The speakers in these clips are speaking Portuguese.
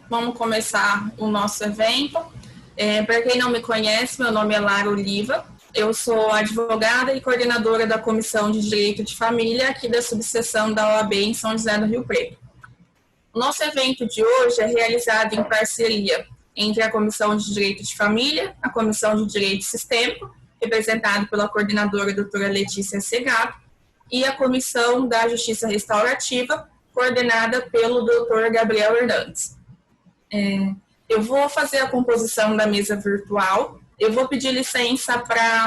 Vamos começar o nosso evento. Para quem não me conhece, meu nome é Lara Oliva. Eu sou advogada e coordenadora da Comissão de Direito de Família aqui da subseção da OAB em São José do Rio Preto. O nosso evento de hoje é realizado em parceria entre a Comissão de Direito de Família, a Comissão de Direito Sistêmico, representada pela coordenadora doutora Letícia Segato, e a Comissão da Justiça Restaurativa, coordenada pelo doutor Gabriel Hernandes. Eu vou fazer a composição da mesa virtual. Eu vou pedir licença para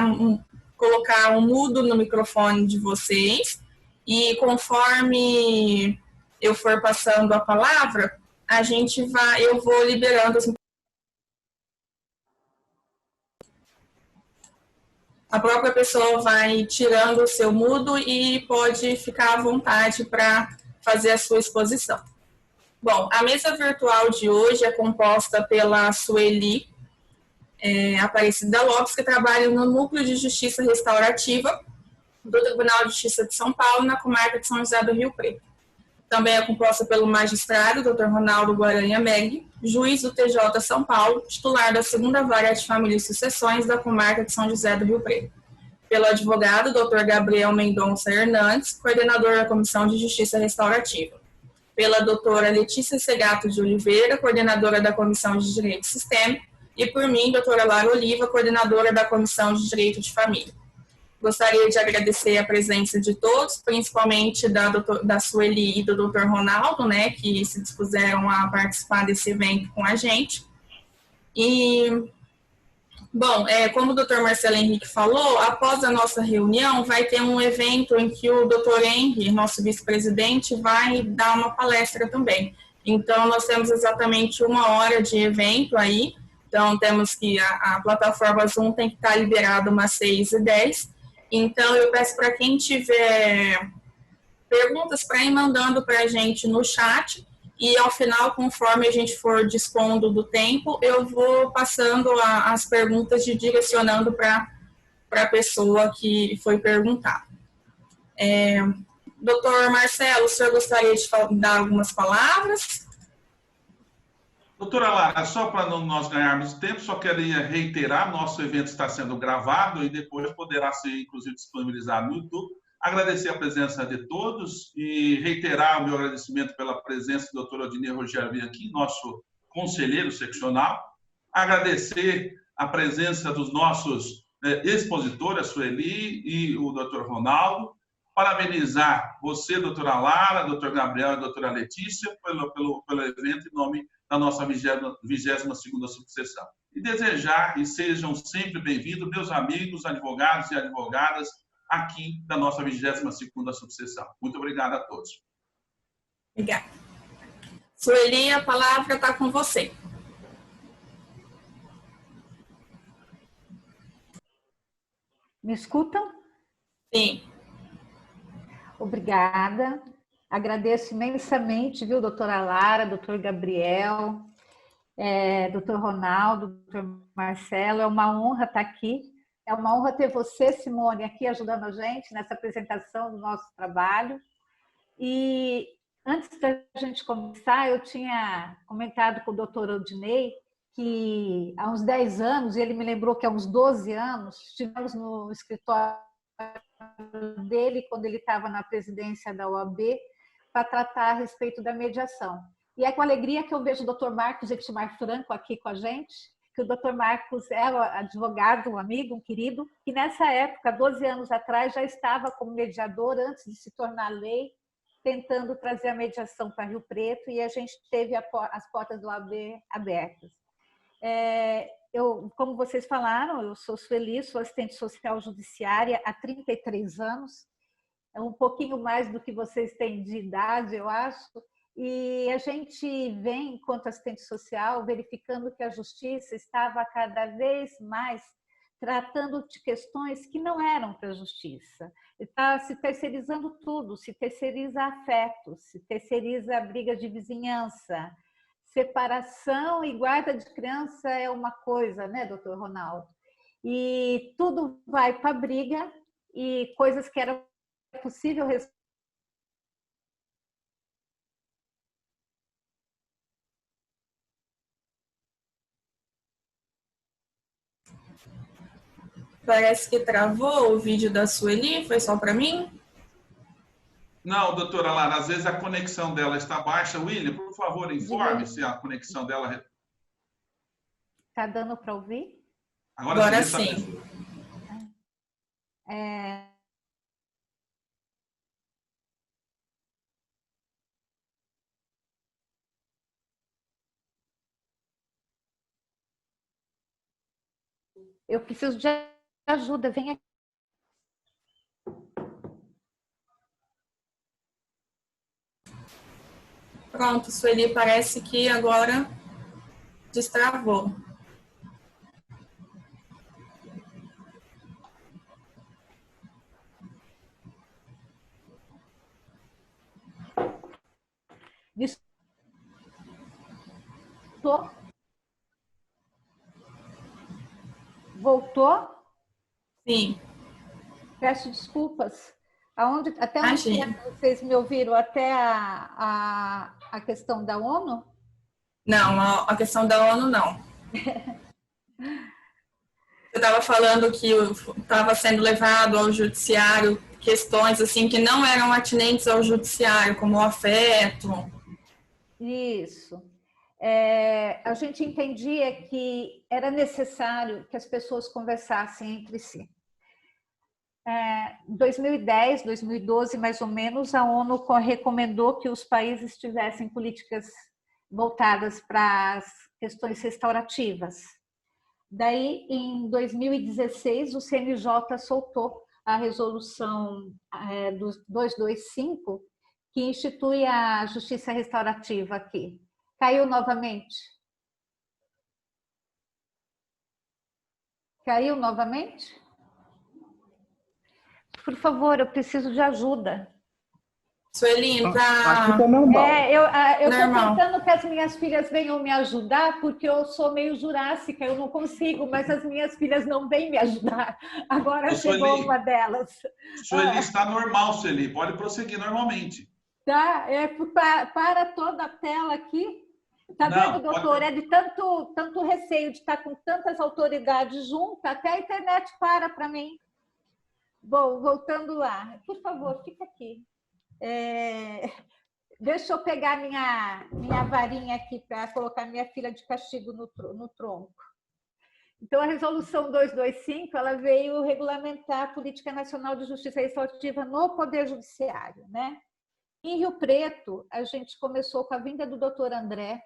colocar um mudo no microfone de vocês e conforme eu for passando a palavra, eu vou liberando as... A própria pessoa vai tirando o seu mudo e pode ficar à vontade para fazer a sua exposição. Bom, a mesa virtual de hoje é composta pela Sueli Aparecida Lopes, que trabalha no Núcleo de Justiça Restaurativa do Tribunal de Justiça de São Paulo, na comarca de São José do Rio Preto. Também é composta pelo magistrado, Dr. Ronaldo Guaranha Meg, juiz do TJ São Paulo, titular da 2ª Vara de Família e Sucessões da comarca de São José do Rio Preto. Pelo advogado, Dr. Gabriel Mendonça Hernandes, coordenador da Comissão de Justiça Restaurativa. Pela doutora Letícia Segato de Oliveira, coordenadora da Comissão de Direito Sistêmico, e por mim, doutora Lara Oliva, coordenadora da Comissão de Direito de Família. Gostaria de agradecer a presença de todos, principalmente da Sueli e do doutor Ronaldo, né, que se dispuseram a participar desse evento com a gente. E, bom, como o doutor Marcelo Henrique falou, após a nossa reunião, vai ter um evento em que o doutor Henry, nosso vice-presidente, vai dar uma palestra também. Então, nós temos exatamente 1 hora de evento aí. Então, temos que a plataforma Zoom tem que estar liberada umas 6h10. Então, eu peço para quem tiver perguntas para ir mandando para a gente no chat e, ao final, conforme a gente for dispondo do tempo, eu vou passando as perguntas e direcionando para a pessoa que foi perguntar. Doutor Marcelo, o senhor gostaria de dar algumas palavras? Doutora Lara, só para nós ganharmos tempo, só queria reiterar, nosso evento está sendo gravado e depois poderá ser, inclusive, disponibilizado no YouTube. Agradecer a presença de todos e reiterar o meu agradecimento pela presença do doutor Odinei Rogério Bianchim, nosso conselheiro seccional. Agradecer a presença dos nossos expositores, a Sueli e o doutor Ronaldo. Parabenizar você, doutora Lara, doutor Gabriel e doutora Letícia, pelo evento em nome da nossa 22ª subseção. E desejar e sejam sempre bem-vindos, meus amigos, advogados e advogadas, aqui da nossa 22ª subseção. Muito obrigado a todos. Obrigada. Sueli, a palavra está com você. Me escutam? Sim. Obrigada. Agradeço imensamente, viu, doutora Lara, doutor Gabriel, doutor Ronaldo, doutor Marcelo. É uma honra estar aqui. É uma honra ter você, Simone, aqui ajudando a gente nessa apresentação do nosso trabalho. E antes da gente começar, eu tinha comentado com o doutor Odinei que há uns 10 anos, e ele me lembrou que há uns 12 anos, estivemos no escritório dele, quando ele estava na presidência da OAB, para tratar a respeito da mediação. E é com alegria que eu vejo o doutor Marcos Etmar Franco aqui com a gente, que o doutor Marcos é advogado, um amigo, um querido, que nessa época, 12 anos atrás, já estava como mediador, antes de se tornar lei, tentando trazer a mediação para Rio Preto, e a gente teve as portas do OAB abertas. Como vocês falaram, eu sou Sueli, sou assistente social judiciária há 33 anos, é um pouquinho mais do que vocês têm de idade, eu acho, e a gente vem, enquanto assistente social, verificando que a justiça estava cada vez mais tratando de questões que não eram para a justiça. Está se terceirizando tudo, se terceiriza afetos, se terceiriza briga de vizinhança, separação e guarda de criança é uma coisa, né, doutor Ronaldo? E tudo vai para a briga e coisas que era possível Parece que travou o vídeo da Sueli, foi só para mim? Não, doutora Lara, às vezes a conexão dela está baixa. William, por favor, informe se a conexão dela... Está dando para ouvir? Agora sim. Eu preciso de ajuda, vem aqui. Pronto, Sueli, parece que agora destravou. Voltou? Sim. Peço desculpas. Até Imagina. onde vocês me ouviram? Até a questão da ONU? Não, a questão da ONU não. Eu estava falando que estava sendo levado ao judiciário questões assim que não eram atinentes ao judiciário, como o afeto. Isso. A gente entendia que era necessário que as pessoas conversassem entre si. Em 2010, 2012, mais ou menos, a ONU recomendou que os países tivessem políticas voltadas para as questões restaurativas. Daí, em 2016, o CNJ soltou a resolução do 225, que institui a justiça restaurativa aqui. Caiu novamente? Caiu novamente? Por favor, eu preciso de ajuda. Sueli, tá... Aqui tá normal. Eu estou tentando que as minhas filhas venham me ajudar, porque eu sou meio jurássica, eu não consigo, mas as minhas filhas não vêm me ajudar. Agora chegou Sueli, uma delas. Sueli, está normal, Sueli. Pode prosseguir normalmente. Tá, para toda a tela aqui. Tá vendo, doutor? É de tanto receio de estar com tantas autoridades juntas, até a internet para mim. Bom, voltando lá. Por favor, fica aqui. Deixa eu pegar minha varinha aqui para colocar minha filha de castigo no tronco. Então, a resolução 225, ela veio regulamentar a Política Nacional de Justiça Restaurativa no Poder Judiciário, né? Em Rio Preto, a gente começou com a vinda do doutor André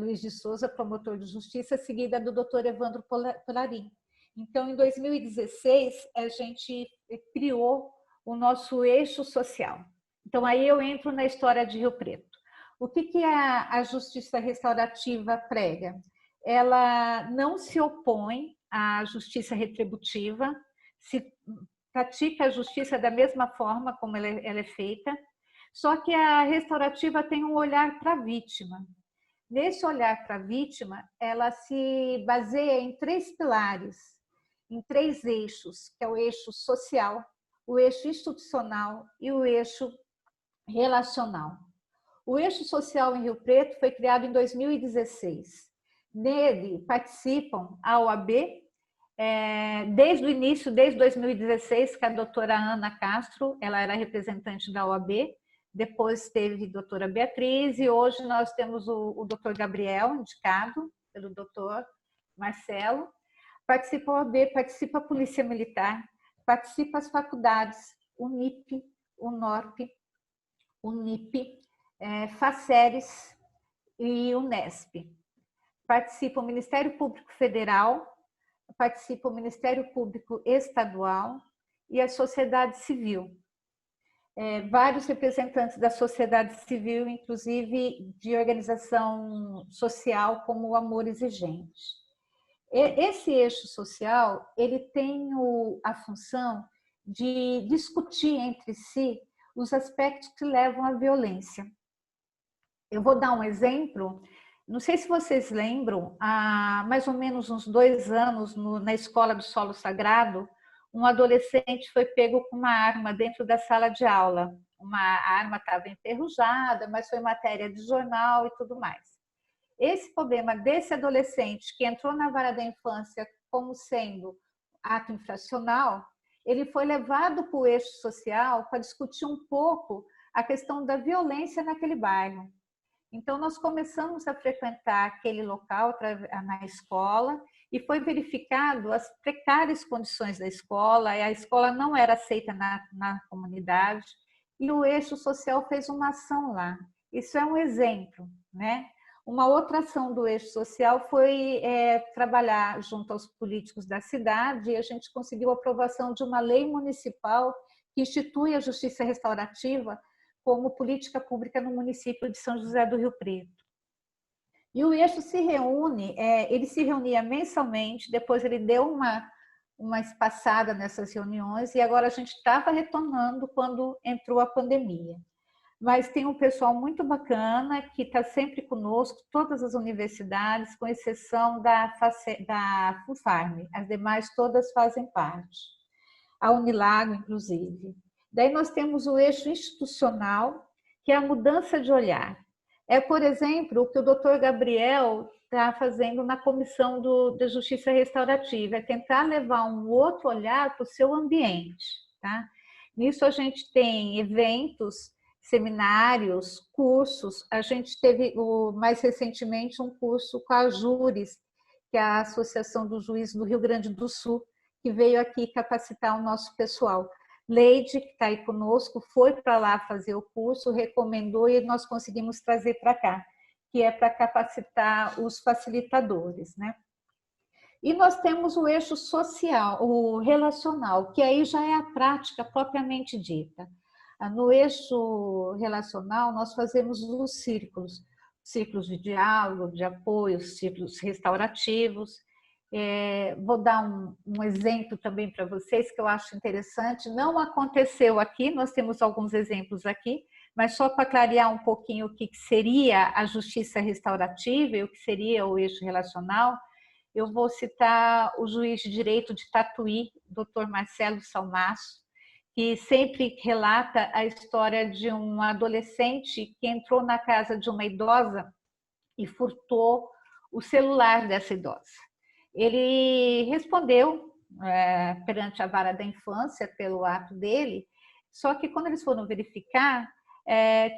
Luiz de Souza, promotor de justiça, seguida do doutor Evandro Polarim. Então, em 2016, a gente criou o nosso eixo social. Então, aí eu entro na história de Rio Preto. O que a justiça restaurativa prega? Ela não se opõe à justiça retributiva, se pratica a justiça da mesma forma como ela é feita, só que a restaurativa tem um olhar para a vítima. Nesse olhar para a vítima, ela se baseia em 3 pilares, em 3 eixos, que é o eixo social, o eixo institucional e o eixo relacional. O eixo social em Rio Preto foi criado em 2016. Nele participam a OAB, desde o início, desde 2016, que a doutora Ana Castro, ela era representante da OAB, depois teve a doutora Beatriz e hoje nós temos o doutor Gabriel, indicado pelo doutor Marcelo. Participa a OAB, participa a Polícia Militar, participa as faculdades, Unip, Unorp, Unip, Faceres e Unesp. Participa o Ministério Público Federal, participa o Ministério Público Estadual e a sociedade civil. Vários representantes da sociedade civil, inclusive de organização social como o Amor Exigente. Esse eixo social, ele tem a função de discutir entre si os aspectos que levam à violência. Eu vou dar um exemplo. Não sei se vocês lembram, há mais ou menos uns 2 anos, na Escola do Solo Sagrado, um adolescente foi pego com uma arma dentro da sala de aula. A arma estava enferrujada, mas foi matéria de jornal e tudo mais. Esse problema desse adolescente que entrou na vara da infância como sendo ato infracional, ele foi levado para o eixo social para discutir um pouco a questão da violência naquele bairro. Então, nós começamos a frequentar aquele local na escola e foi verificado as precárias condições da escola, e a escola não era aceita na comunidade, e o eixo social fez uma ação lá. Isso é um exemplo, né? Uma outra ação do eixo social foi trabalhar junto aos políticos da cidade, e a gente conseguiu a aprovação de uma lei municipal que institui a justiça restaurativa como política pública no município de São José do Rio Preto. E o eixo se reúne, ele se reunia mensalmente, depois ele deu uma espaçada nessas reuniões, e agora a gente estava retornando quando entrou a pandemia. Mas tem um pessoal muito bacana que está sempre conosco, todas as universidades, com exceção da FUFARM, as demais todas fazem parte, a Unilago, inclusive. Daí nós temos o eixo institucional, que é a mudança de olhar. É, por exemplo, o que o doutor Gabriel está fazendo na Comissão da Justiça Restaurativa, é tentar levar um outro olhar para o seu ambiente. Tá? Nisso a gente tem eventos, seminários, cursos. A gente teve, mais recentemente, um curso com a Júris, que é a Associação dos Juízes do Rio Grande do Sul, que veio aqui capacitar o nosso pessoal. Leide, que está aí conosco, foi para lá fazer o curso, recomendou e nós conseguimos trazer para cá, que é para capacitar os facilitadores, né? E nós temos o eixo social, o relacional, que aí já é a prática propriamente dita. No eixo relacional, nós fazemos os círculos de diálogo, de apoio, círculos restaurativos. Vou dar um exemplo também para vocês que eu acho interessante. Não aconteceu aqui, nós temos alguns exemplos aqui, mas só para clarear um pouquinho o que seria a justiça restaurativa e o que seria o eixo relacional, eu vou citar o juiz de direito de Tatuí, Dr. Marcelo Salmaço, que sempre relata a história de um adolescente que entrou na casa de uma idosa e furtou o celular dessa idosa. Ele respondeu perante a vara da infância pelo ato dele, só que quando eles foram verificar,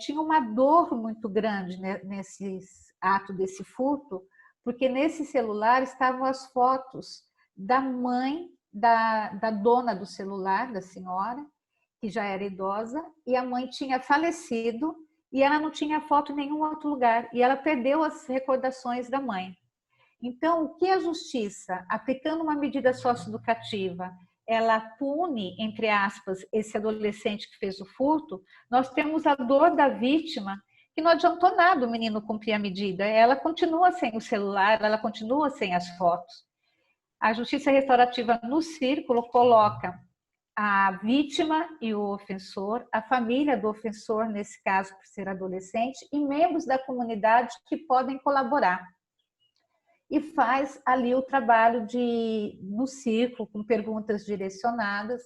tinha uma dor muito grande nesse ato desse furto, porque nesse celular estavam as fotos da mãe da dona do celular, da senhora, que já era idosa, e a mãe tinha falecido e ela não tinha foto em nenhum outro lugar, e ela perdeu as recordações da mãe. Então, o que a justiça, aplicando uma medida socioeducativa, ela pune, entre aspas, esse adolescente que fez o furto, nós temos a dor da vítima, que não adiantou nada o menino cumprir a medida, ela continua sem o celular, ela continua sem as fotos. A justiça restaurativa no círculo coloca a vítima e o ofensor, a família do ofensor, nesse caso por ser adolescente, e membros da comunidade que podem colaborar. E faz ali o trabalho no círculo, com perguntas direcionadas,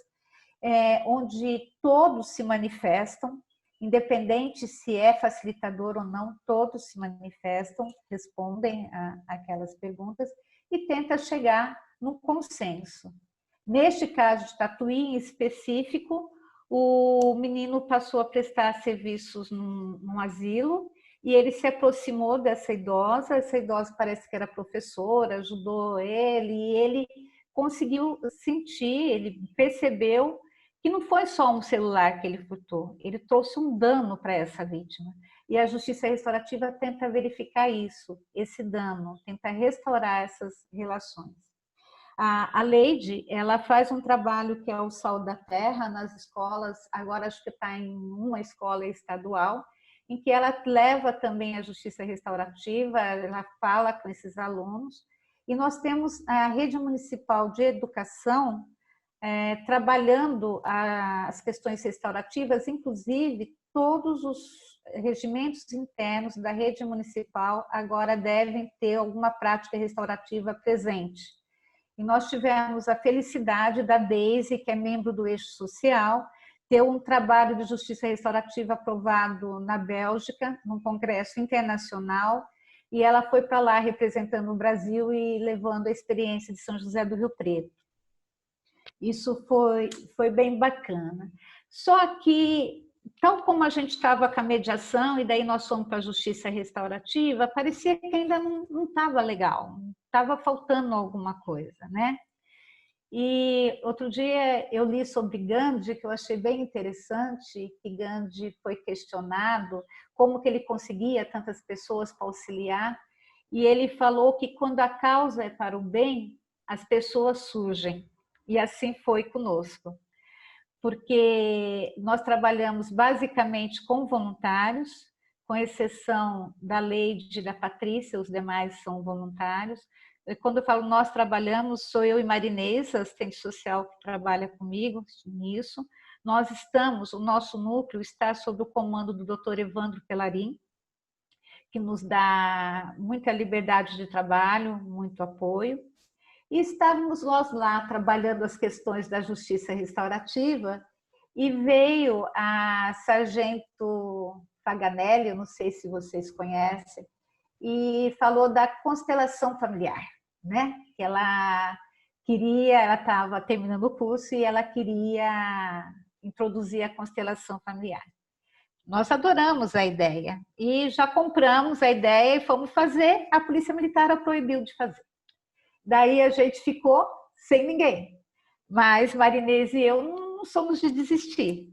onde todos se manifestam, independente se é facilitador ou não, todos se manifestam, respondem aquelas perguntas e tenta chegar num consenso. Neste caso de Tatuí, em específico, o menino passou a prestar serviços num asilo, e ele se aproximou dessa idosa parece que era professora, ajudou ele, e ele conseguiu sentir, ele percebeu que não foi só um celular que ele furtou, ele trouxe um dano para essa vítima. E a justiça restaurativa tenta verificar isso, esse dano, tenta restaurar essas relações. A Leide, ela faz um trabalho que é o Sal da Terra nas escolas, agora acho que está em uma escola estadual, em que ela leva também a justiça restaurativa, ela fala com esses alunos, e nós temos a Rede Municipal de Educação trabalhando as questões restaurativas, inclusive todos os regimentos internos da rede municipal agora devem ter alguma prática restaurativa presente. E nós tivemos a felicidade da Deise, que é membro do Eixo Social, ter um trabalho de justiça restaurativa aprovado na Bélgica, num congresso internacional, e ela foi para lá representando o Brasil e levando a experiência de São José do Rio Preto. Isso foi bem bacana. Só que, tal como a gente estava com a mediação, e daí nós fomos para a justiça restaurativa, parecia que ainda não estava legal, estava faltando alguma coisa, né? E outro dia eu li sobre Gandhi, que eu achei bem interessante, que Gandhi foi questionado como que ele conseguia tantas pessoas para auxiliar, e ele falou que quando a causa é para o bem, as pessoas surgem, e assim foi conosco, porque nós trabalhamos basicamente com voluntários, com exceção da Leide e da Patrícia, os demais são voluntários. Quando eu falo nós trabalhamos, sou eu e Marinês, assistente social que trabalha comigo nisso. Nós estamos, o nosso núcleo está sob o comando do Dr. Evandro Pelarim, que nos dá muita liberdade de trabalho, muito apoio. E estávamos nós lá trabalhando as questões da justiça restaurativa e veio a sargento Paganelli, eu não sei se vocês conhecem, e falou da constelação familiar, né? Que ela estava terminando o curso e ela queria introduzir a constelação familiar. Nós adoramos a ideia e já compramos a ideia e fomos fazer, a Polícia Militar a proibiu de fazer. Daí a gente ficou sem ninguém, mas Marinês e eu não somos de desistir.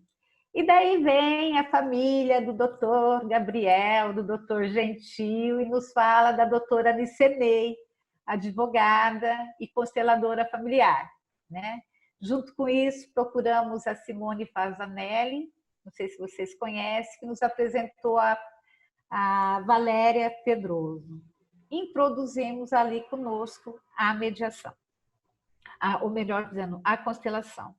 E daí vem a família do doutor Gabriel, do doutor Gentil, e nos fala da doutora Nicenei, advogada e consteladora familiar, né? Junto com isso, procuramos a Simone Fazanelli, não sei se vocês conhecem, que nos apresentou a Valéria Pedroso. Introduzimos ali conosco a mediação, ou melhor dizendo, a constelação.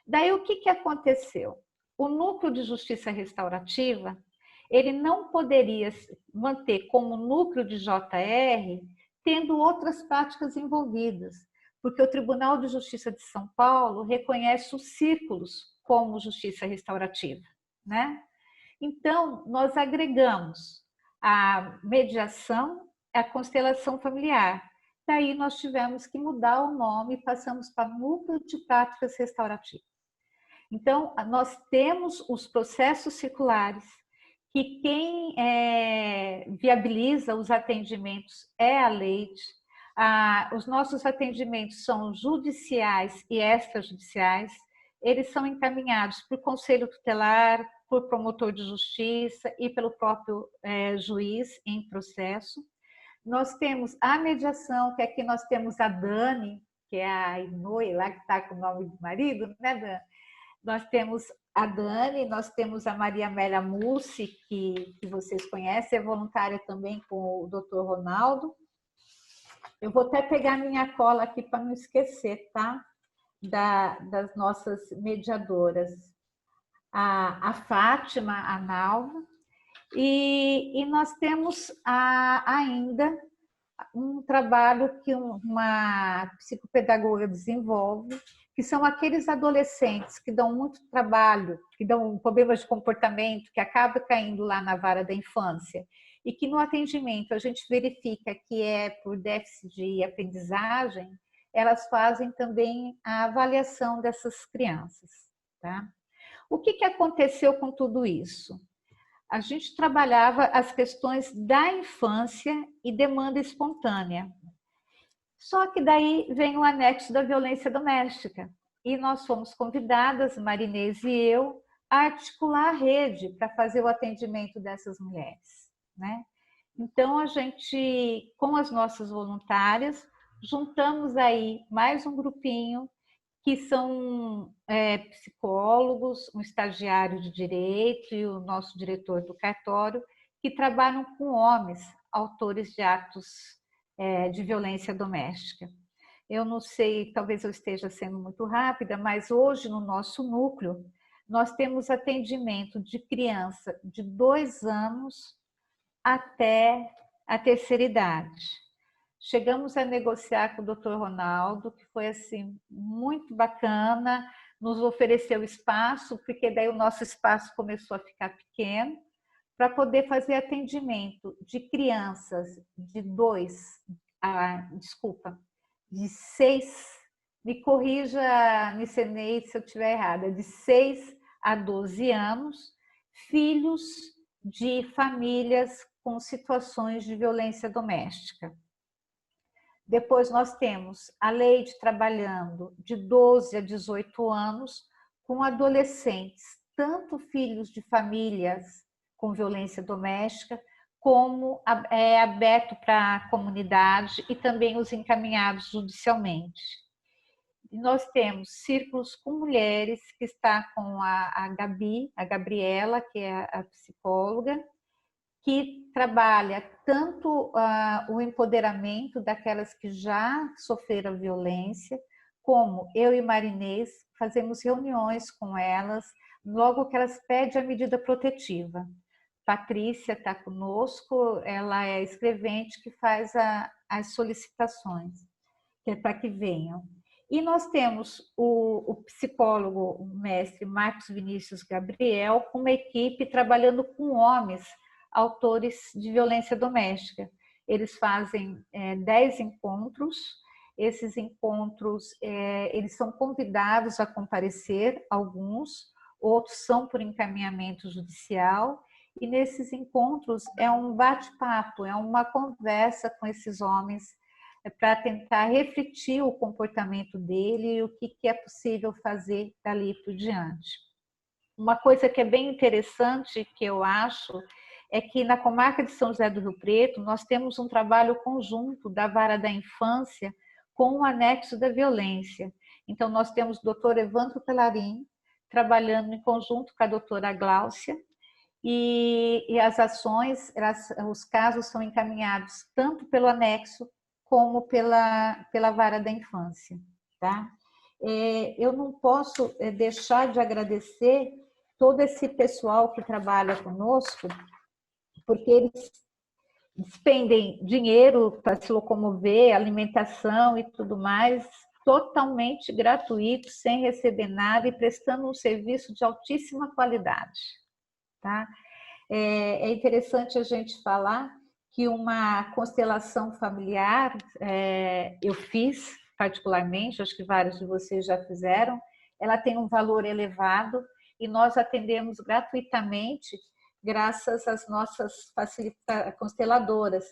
Daí o que aconteceu? O núcleo de justiça restaurativa, ele não poderia manter como núcleo de JR, tendo outras práticas envolvidas, porque o Tribunal de Justiça de São Paulo reconhece os círculos como justiça restaurativa, né? Então, nós agregamos a mediação, a constelação familiar. Daí nós tivemos que mudar o nome e passamos para Núcleo de Práticas Restaurativas. Então, nós temos os processos circulares, que quem viabiliza os atendimentos é a Leide. Os nossos atendimentos são judiciais e extrajudiciais. Eles são encaminhados por conselho tutelar, por promotor de justiça e pelo próprio juiz em processo. Nós temos a mediação, que aqui nós temos a Dani, que é a Inoue, lá que está com o nome do marido, né, Dani? Nós temos a Dani, nós temos a Maria Amélia Mussi, que vocês conhecem, é voluntária também com o Dr. Ronaldo. Eu vou até pegar minha cola aqui para não esquecer, tá? Das nossas mediadoras. A Fátima, a Nalva, e nós temos ainda um trabalho que uma psicopedagoga desenvolve, que são aqueles adolescentes que dão muito trabalho, que dão problemas de comportamento, que acaba caindo lá na vara da infância, e que no atendimento a gente verifica que é por déficit de aprendizagem, elas fazem também a avaliação dessas crianças, tá? O que aconteceu com tudo isso? A gente trabalhava as questões da infância e demanda espontânea. Só que daí vem o anexo da violência doméstica. E nós fomos convidadas, Marinês e eu, a articular a rede para fazer o atendimento dessas mulheres, né? Então, a gente, com as nossas voluntárias, juntamos aí mais um grupinho que são psicólogos, um estagiário de direito e o nosso diretor do cartório, que trabalham com homens, autores de atos de violência doméstica. Eu não sei, talvez eu esteja sendo muito rápida, mas hoje no nosso núcleo, nós temos atendimento de criança de 2 anos até a terceira idade. Chegamos a negociar com o Dr. Ronaldo, que foi assim muito bacana, nos ofereceu espaço, porque daí o nosso espaço começou a ficar pequeno, para poder fazer atendimento de crianças de 6 me corrija, Nicenei, se eu estiver errada, de 6 a 12 anos, filhos de famílias com situações de violência doméstica. Depois nós temos a Leide trabalhando de 12 a 18 anos com adolescentes, tanto filhos de famílias com violência doméstica, como é aberto para a comunidade e também os encaminhados judicialmente. E nós temos círculos com mulheres, que está com a Gabi, a Gabriela, que é a psicóloga, que trabalha tanto o empoderamento daquelas que já sofreram violência, como eu e Marinês fazemos reuniões com elas, logo que elas pedem a medida protetiva. Patrícia está conosco, ela é escrevente que faz as solicitações, que é para que venham. E nós temos o psicólogo, o mestre Marcos Vinícius Gabriel, com uma equipe trabalhando com homens, autores de violência doméstica. Eles fazem 10 encontros, esses encontros, eles são convidados a comparecer, alguns, outros são por encaminhamento judicial, e nesses encontros é um bate-papo, é uma conversa com esses homens para tentar refletir o comportamento dele e o que é possível fazer dali por diante. Uma coisa que é bem interessante, que eu acho, é que na comarca de São José do Rio Preto nós temos um trabalho conjunto da Vara da Infância com o anexo da violência. Então nós temos o doutor Evandro Pelarim trabalhando em conjunto com a doutora Gláucia, e as ações, os casos são encaminhados tanto pelo anexo como pela Vara da Infância. Tá? Eu não posso deixar de agradecer todo esse pessoal que trabalha conosco, porque eles despendem dinheiro para se locomover, alimentação e tudo mais, totalmente gratuito, sem receber nada e prestando um serviço de altíssima qualidade. Tá? É interessante a gente falar que uma constelação familiar eu fiz particularmente, acho que vários de vocês já fizeram, ela tem um valor elevado e nós atendemos gratuitamente graças às nossas consteladoras,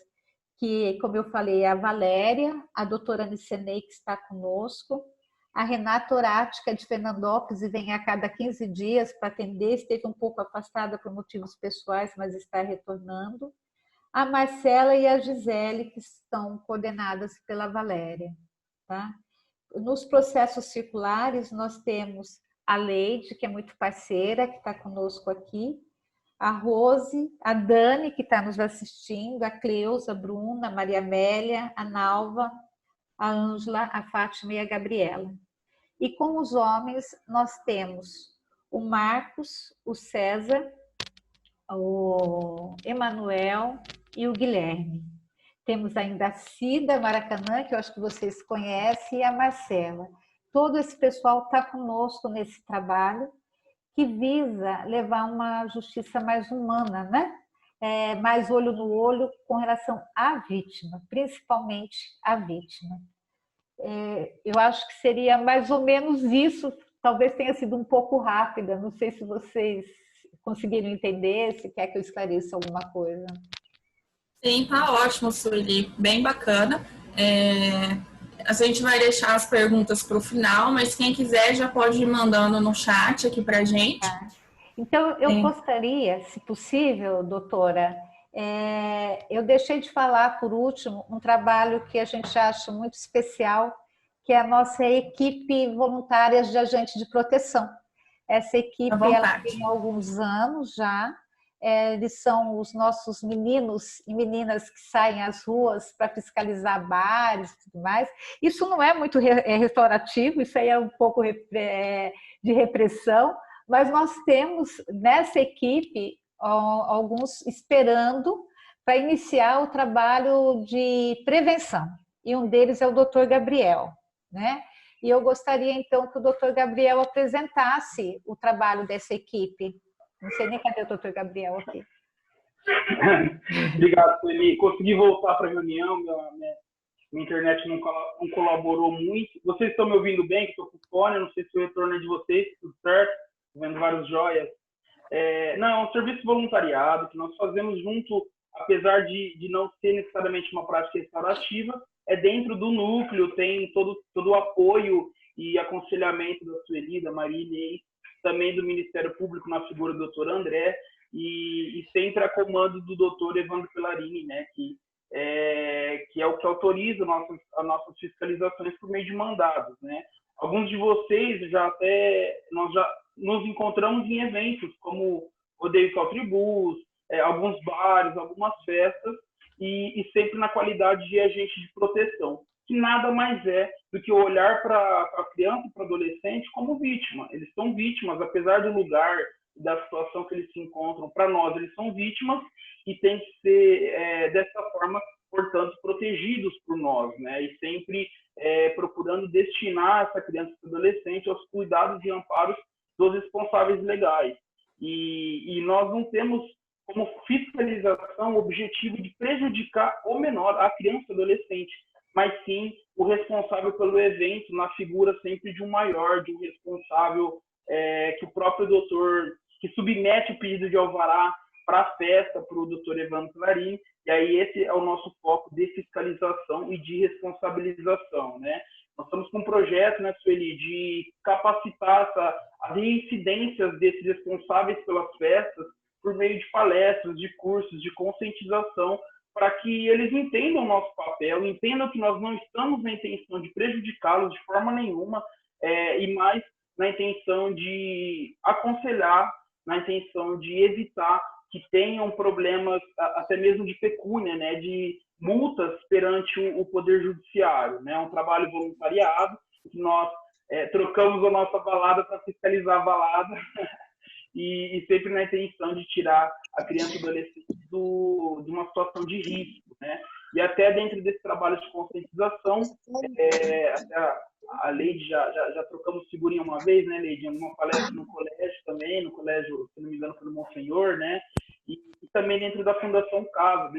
que, como eu falei, é a Valéria, a doutora Nicenei, que está conosco, a Renata Orati, que é de Fernandópolis e vem a cada 15 dias para atender, esteve um pouco afastada por motivos pessoais, mas está retornando, a Marcela e a Gisele, que estão coordenadas pela Valéria. Tá? Nos processos circulares, nós temos a Leide, que é muito parceira, que está conosco aqui, a Rose, a Dani, que está nos assistindo, a Cleusa, a Bruna, a Maria Amélia, a Nalva, a Ângela, a Fátima e a Gabriela. E com os homens, nós temos o Marcos, o César, o Emanuel e o Guilherme. Temos ainda a Cida Maracanã, que eu acho que vocês conhecem, e a Marcela. Todo esse pessoal está conosco nesse trabalho, que visa levar uma justiça mais humana, né? Mais olho no olho com relação à vítima, principalmente à vítima. Eu acho que seria mais ou menos isso, talvez tenha sido um pouco rápida, não sei se vocês conseguiram entender, se quer que eu esclareça alguma coisa. Sim, tá ótimo, Sueli, bem bacana. A gente vai deixar as perguntas para o final, mas quem quiser já pode ir mandando no chat aqui para a gente. Tá. Então, eu gostaria, se possível, doutora, eu deixei de falar, por último, um trabalho que a gente acha muito especial, que é a nossa equipe voluntária de agente de proteção. Essa equipe ela tem alguns anos já, eles são os nossos meninos e meninas que saem às ruas para fiscalizar bares e tudo mais. Isso não é muito restaurativo, isso aí é um pouco de repressão, mas nós temos nessa equipe alguns esperando para iniciar o trabalho de prevenção. E um deles é o Dr. Gabriel, né? E eu gostaria então que o Dr. Gabriel apresentasse o trabalho dessa equipe. Não sei nem cadê o doutor Gabriel aqui. Obrigado, Sueli. Consegui voltar para a reunião, minha internet não colaborou muito. Vocês estão me ouvindo bem? Que estou com fone, não sei se o retorno é de vocês, tudo certo? Estou vendo vários joias. Não, é um serviço voluntariado que nós fazemos junto, apesar de não ser necessariamente uma prática restaurativa, é dentro do núcleo, tem todo o apoio e aconselhamento da Sueli, da Marília, também do Ministério Público na figura do Dr. André, e sempre a comando do Dr. Evandro Pellarini, né, que é o que autoriza as nossas fiscalizações por meio de mandados, né. Alguns de vocês nós já nos encontramos em eventos como Rodeio Caltribus, alguns bares, algumas festas, e sempre na qualidade de agente de proteção, que nada mais é do que olhar para a criança e para o adolescente como vítima. Eles são vítimas, apesar do lugar e da situação que eles se encontram, para nós eles são vítimas e têm que ser, dessa forma, portanto, protegidos por nós, né? E sempre procurando destinar essa criança e adolescente aos cuidados e amparos dos responsáveis legais. E nós não temos como fiscalização o objetivo de prejudicar o menor, a criança e adolescente, mas sim o responsável pelo evento, na figura sempre de um maior, de um responsável, que o próprio doutor, que submete o pedido de alvará para a festa, para o doutor Evandro Pellarini, e aí esse é o nosso foco de fiscalização e de responsabilização, né? Nós estamos com um projeto, né, Sueli, de capacitar as reincidências desses responsáveis pelas festas por meio de palestras, de cursos, de conscientização, para que eles entendam o nosso papel, entendam que nós não estamos na intenção de prejudicá-los de forma nenhuma, e mais na intenção de aconselhar, na intenção de evitar que tenham problemas até mesmo de pecúnia, né, de multas perante o Poder Judiciário. Né? É um trabalho voluntariado, que nós trocamos a nossa balada para fiscalizar a balada, e sempre na intenção de tirar a criança e o adolescente de uma situação de risco, né? E até dentro desse trabalho de conscientização, a Leide já trocamos figurinha uma vez, né, Leide? Uma palestra no colégio também, no colégio, se não me engano, foi no Monsenhor, né? E também dentro da Fundação Casa,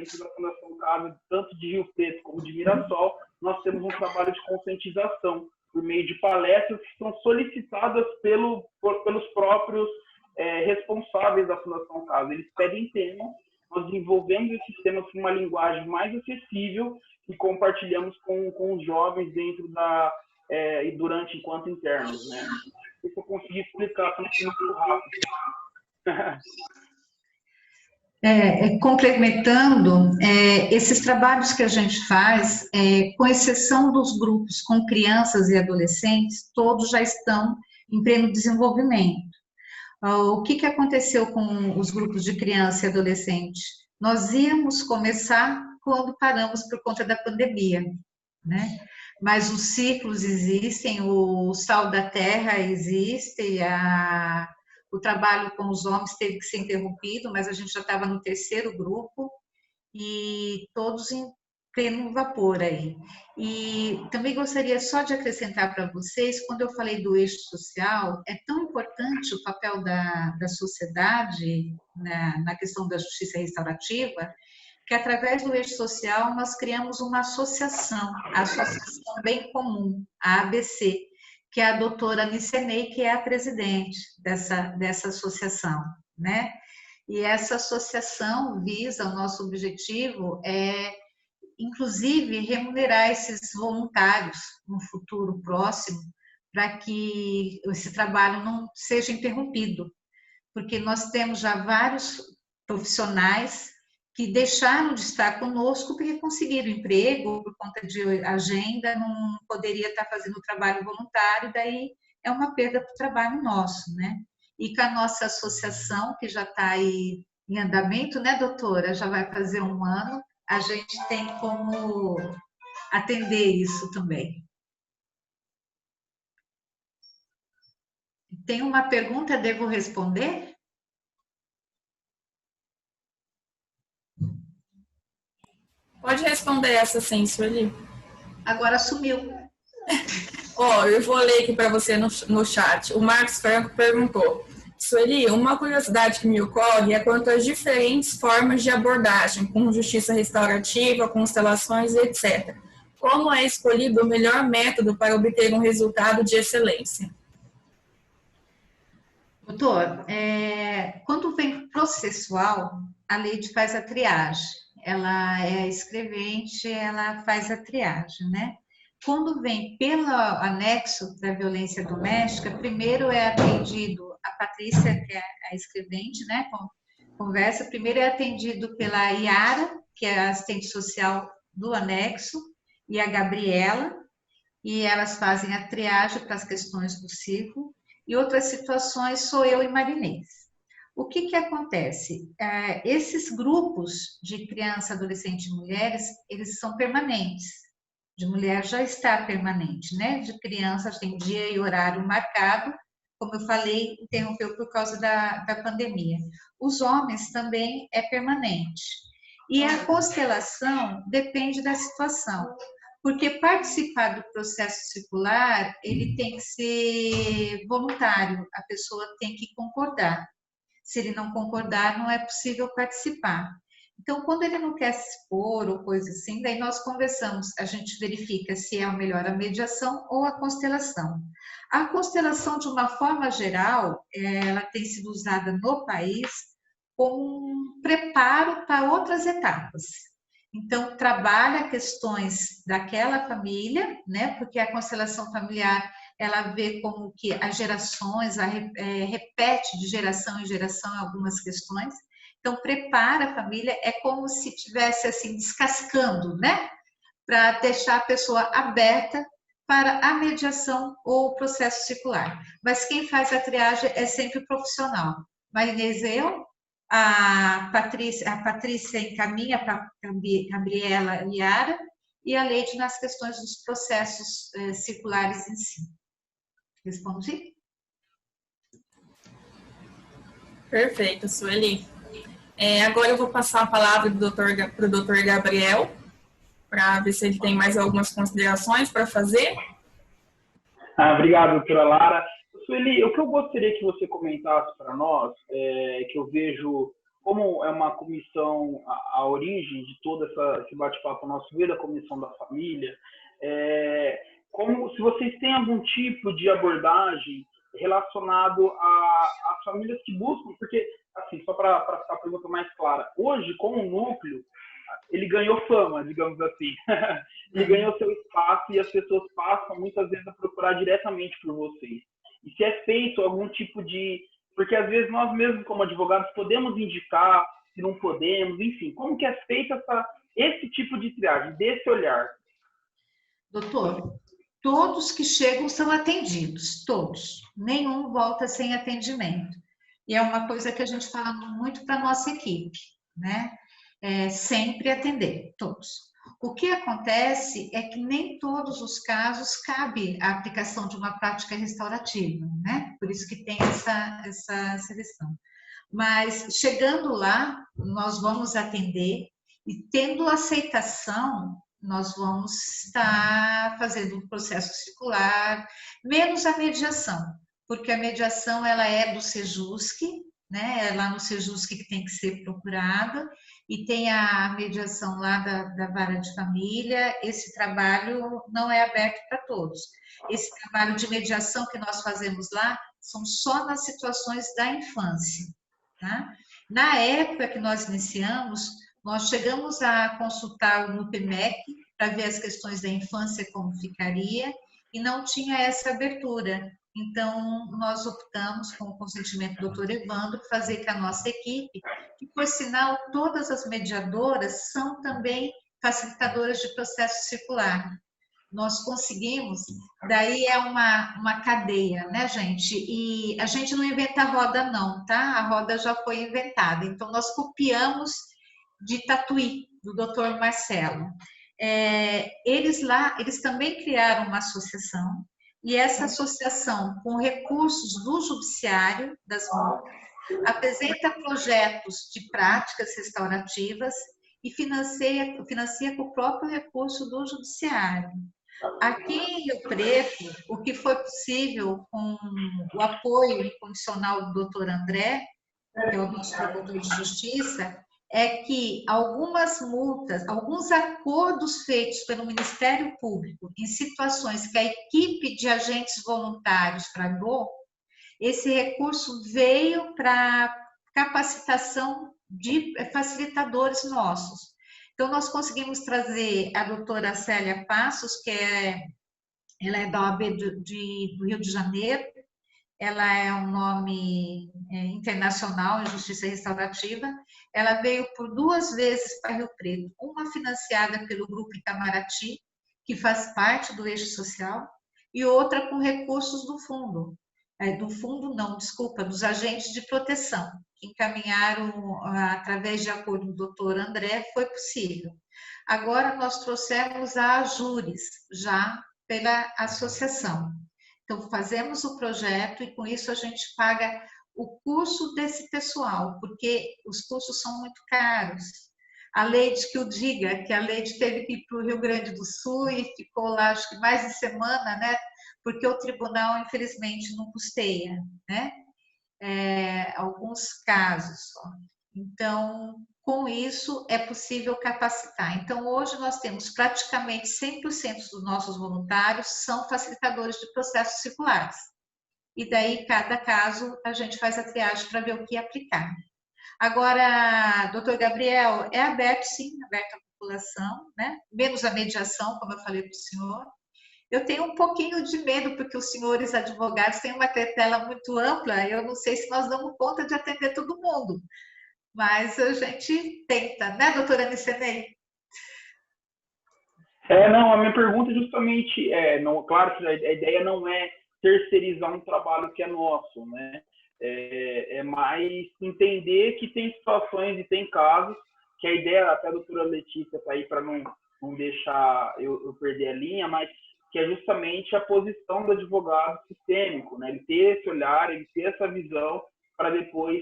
tanto de Rio Preto como de Mirassol, nós temos um trabalho de conscientização por meio de palestras que são solicitadas pelos próprios responsáveis da Fundação Casa. Eles pedem temas, nós desenvolvemos esses temas com uma linguagem mais acessível e compartilhamos com os jovens dentro e durante enquanto internos, né? Se eu conseguir explicar, foi muito rápido. Complementando, esses trabalhos que a gente faz, com exceção dos grupos com crianças e adolescentes, todos já estão em pleno desenvolvimento. O que aconteceu com os grupos de criança e adolescente? Nós íamos começar quando paramos por conta da pandemia, né? Mas os ciclos existem, o Sal da Terra existe, o trabalho com os homens teve que ser interrompido, mas a gente já estava no 3º grupo e todos em pleno vapor aí. E também gostaria só de acrescentar para vocês, quando eu falei do eixo social, é tão importante o papel da sociedade na questão da justiça restaurativa, que através do eixo social nós criamos uma associação, a Associação Bem Comum, a ABC, que é a doutora Nicenei, que é a presidente dessa associação, né? E essa associação visa, o nosso objetivo inclusive, remunerar esses voluntários no futuro próximo, para que esse trabalho não seja interrompido, porque nós temos já vários profissionais que deixaram de estar conosco porque conseguiram emprego, por conta de agenda, não poderia estar fazendo o trabalho voluntário, daí é uma perda para o trabalho nosso, né? E com a nossa associação, que já está aí em andamento, né, doutora? Já vai fazer 1 ano, a gente tem como atender isso também. Tem uma pergunta, devo responder? Pode responder essa sim, Sueli. Agora sumiu. Eu vou ler aqui para você no chat. O Marcos Franco perguntou: Sueli, uma curiosidade que me ocorre é quanto às diferentes formas de abordagem, com justiça restaurativa, constelações, etc. como é escolhido o melhor método para obter um resultado de excelência? Doutor, quando vem processual, a Leide faz a triagem. Ela é a escrevente, ela faz a triagem, né? Quando vem pelo anexo da violência doméstica, primeiro é atendido a Patrícia, que é a escrevente, né? Conversa. Primeiro é atendido pela Yara, que é a assistente social do anexo, e a Gabriela, e elas fazem a triagem para as questões do ciclo. E outras situações sou eu e Marinês. O que acontece? Esses grupos de criança, adolescente e mulheres, eles são permanentes. De mulher já está permanente, né? De crianças tem dia e horário marcado, como eu falei, interrompeu por causa da pandemia. Os homens também é permanente. E a constelação depende da situação. Porque participar do processo circular, ele tem que ser voluntário, a pessoa tem que concordar. Se ele não concordar, não é possível participar. Então, quando ele não quer se expor ou coisa assim, daí nós conversamos, a gente verifica se é o melhor a mediação ou a constelação. A constelação, de uma forma geral, ela tem sido usada no país como um preparo para outras etapas. Então, trabalha questões daquela família, né? Porque a constelação familiar, ela vê como que as gerações, repete de geração em geração algumas questões. Então, prepara a família, é como se estivesse, assim, descascando, né? Para deixar a pessoa aberta para a mediação ou o processo circular. Mas quem faz a triagem é sempre profissional. Marinês, a Patrícia encaminha para a Gabriela e Yara, e a Leide nas questões dos processos circulares em si. Respondi? Perfeito, Sueli. Agora eu vou passar a palavra para o doutor Gabriel, para ver se ele tem mais algumas considerações para fazer. Obrigado, doutora Lara. Sueli, o que eu gostaria que você comentasse para nós, que eu vejo como é uma comissão, a origem de todo esse bate-papo nosso veio da comissão da família, como se vocês têm algum tipo de abordagem relacionado às famílias que buscam, porque, assim, só para ficar a pergunta mais clara, hoje, com o núcleo, ele ganhou fama, digamos assim. Ele ganhou seu espaço e as pessoas passam muitas vezes a procurar diretamente por vocês. E se é feito algum tipo de... Porque às vezes nós mesmos, como advogados, podemos indicar, se não podemos, enfim. Como que é feito esse tipo de triagem, desse olhar? Doutor, todos que chegam são atendidos, todos. Nenhum volta sem atendimento. E é uma coisa que a gente fala muito para a nossa equipe, né? Sempre atender, todos. O que acontece é que nem todos os casos cabe a aplicação de uma prática restaurativa, né? Por isso que tem essa seleção. Mas chegando lá, nós vamos atender e tendo aceitação, nós vamos estar fazendo um processo circular, menos a mediação, porque a mediação ela é do Sejusc, né? É lá no Sejusc que tem que ser procurada, e tem a mediação lá da vara de família. Esse trabalho não é aberto para todos. Esse trabalho de mediação que nós fazemos lá são só nas situações da infância, tá? Na época que nós iniciamos, nós chegamos a consultar o NUPEMEC para ver as questões da infância, como ficaria, e não tinha essa abertura. Então, nós optamos, com o consentimento do doutor Evandro, fazer com a nossa equipe, que, por sinal, todas as mediadoras são também facilitadoras de processo circular. Nós conseguimos, daí é uma cadeia, né, gente? E a gente não inventa a roda, não, tá? A roda já foi inventada. Então, nós copiamos de Tatuí, do doutor Marcelo. Eles também criaram uma associação, e essa associação, com recursos do judiciário das multas, apresenta projetos de práticas restaurativas e financia com o próprio recurso do judiciário. Aqui em Rio Preto, o que foi possível com o apoio incondicional do doutor André, que é o nosso promotor de justiça, é que algumas multas, alguns acordos feitos pelo Ministério Público em situações que a equipe de agentes voluntários fragou, esse recurso veio para capacitação de facilitadores nossos. Então, nós conseguimos trazer a doutora Célia Passos, ela é da OAB do Rio de Janeiro, ela é um nome internacional em justiça restaurativa. Ela veio por 2 vezes para Rio Preto, uma financiada pelo Grupo Itamaraty, que faz parte do eixo social, e outra com recursos do fundo. Dos agentes de proteção, que encaminharam através de acordo do doutor André, foi possível. Agora nós trouxemos a Ajures, já pela associação. Então, fazemos o projeto e com isso a gente paga o curso desse pessoal, porque os cursos são muito caros. A Leide, que o diga, que a Leide teve que ir para o Rio Grande do Sul e ficou lá, acho que mais de semana, né? Porque o tribunal, infelizmente, não custeia, né? Alguns casos só. Então, com isso, é possível capacitar. Então, hoje nós temos praticamente 100% dos nossos voluntários são facilitadores de processos circulares. E daí, cada caso, a gente faz a triagem para ver o que aplicar. Agora, doutor Gabriel, é aberto, sim, aberto à população, né? Menos a mediação, como eu falei para o senhor. Eu tenho um pouquinho de medo, porque os senhores advogados têm uma tetela muito ampla, eu não sei se nós damos conta de atender todo mundo, mas a gente tenta, né, doutora Nicenei? Não, a minha pergunta justamente claro que a ideia não é terceirizar um trabalho que é nosso, né? É mais entender que tem situações e tem casos, que a ideia, até a doutora Letícia está aí para não deixar eu perder a linha, mas que é justamente a posição do advogado sistêmico, né? Ele ter esse olhar, ele ter essa visão para depois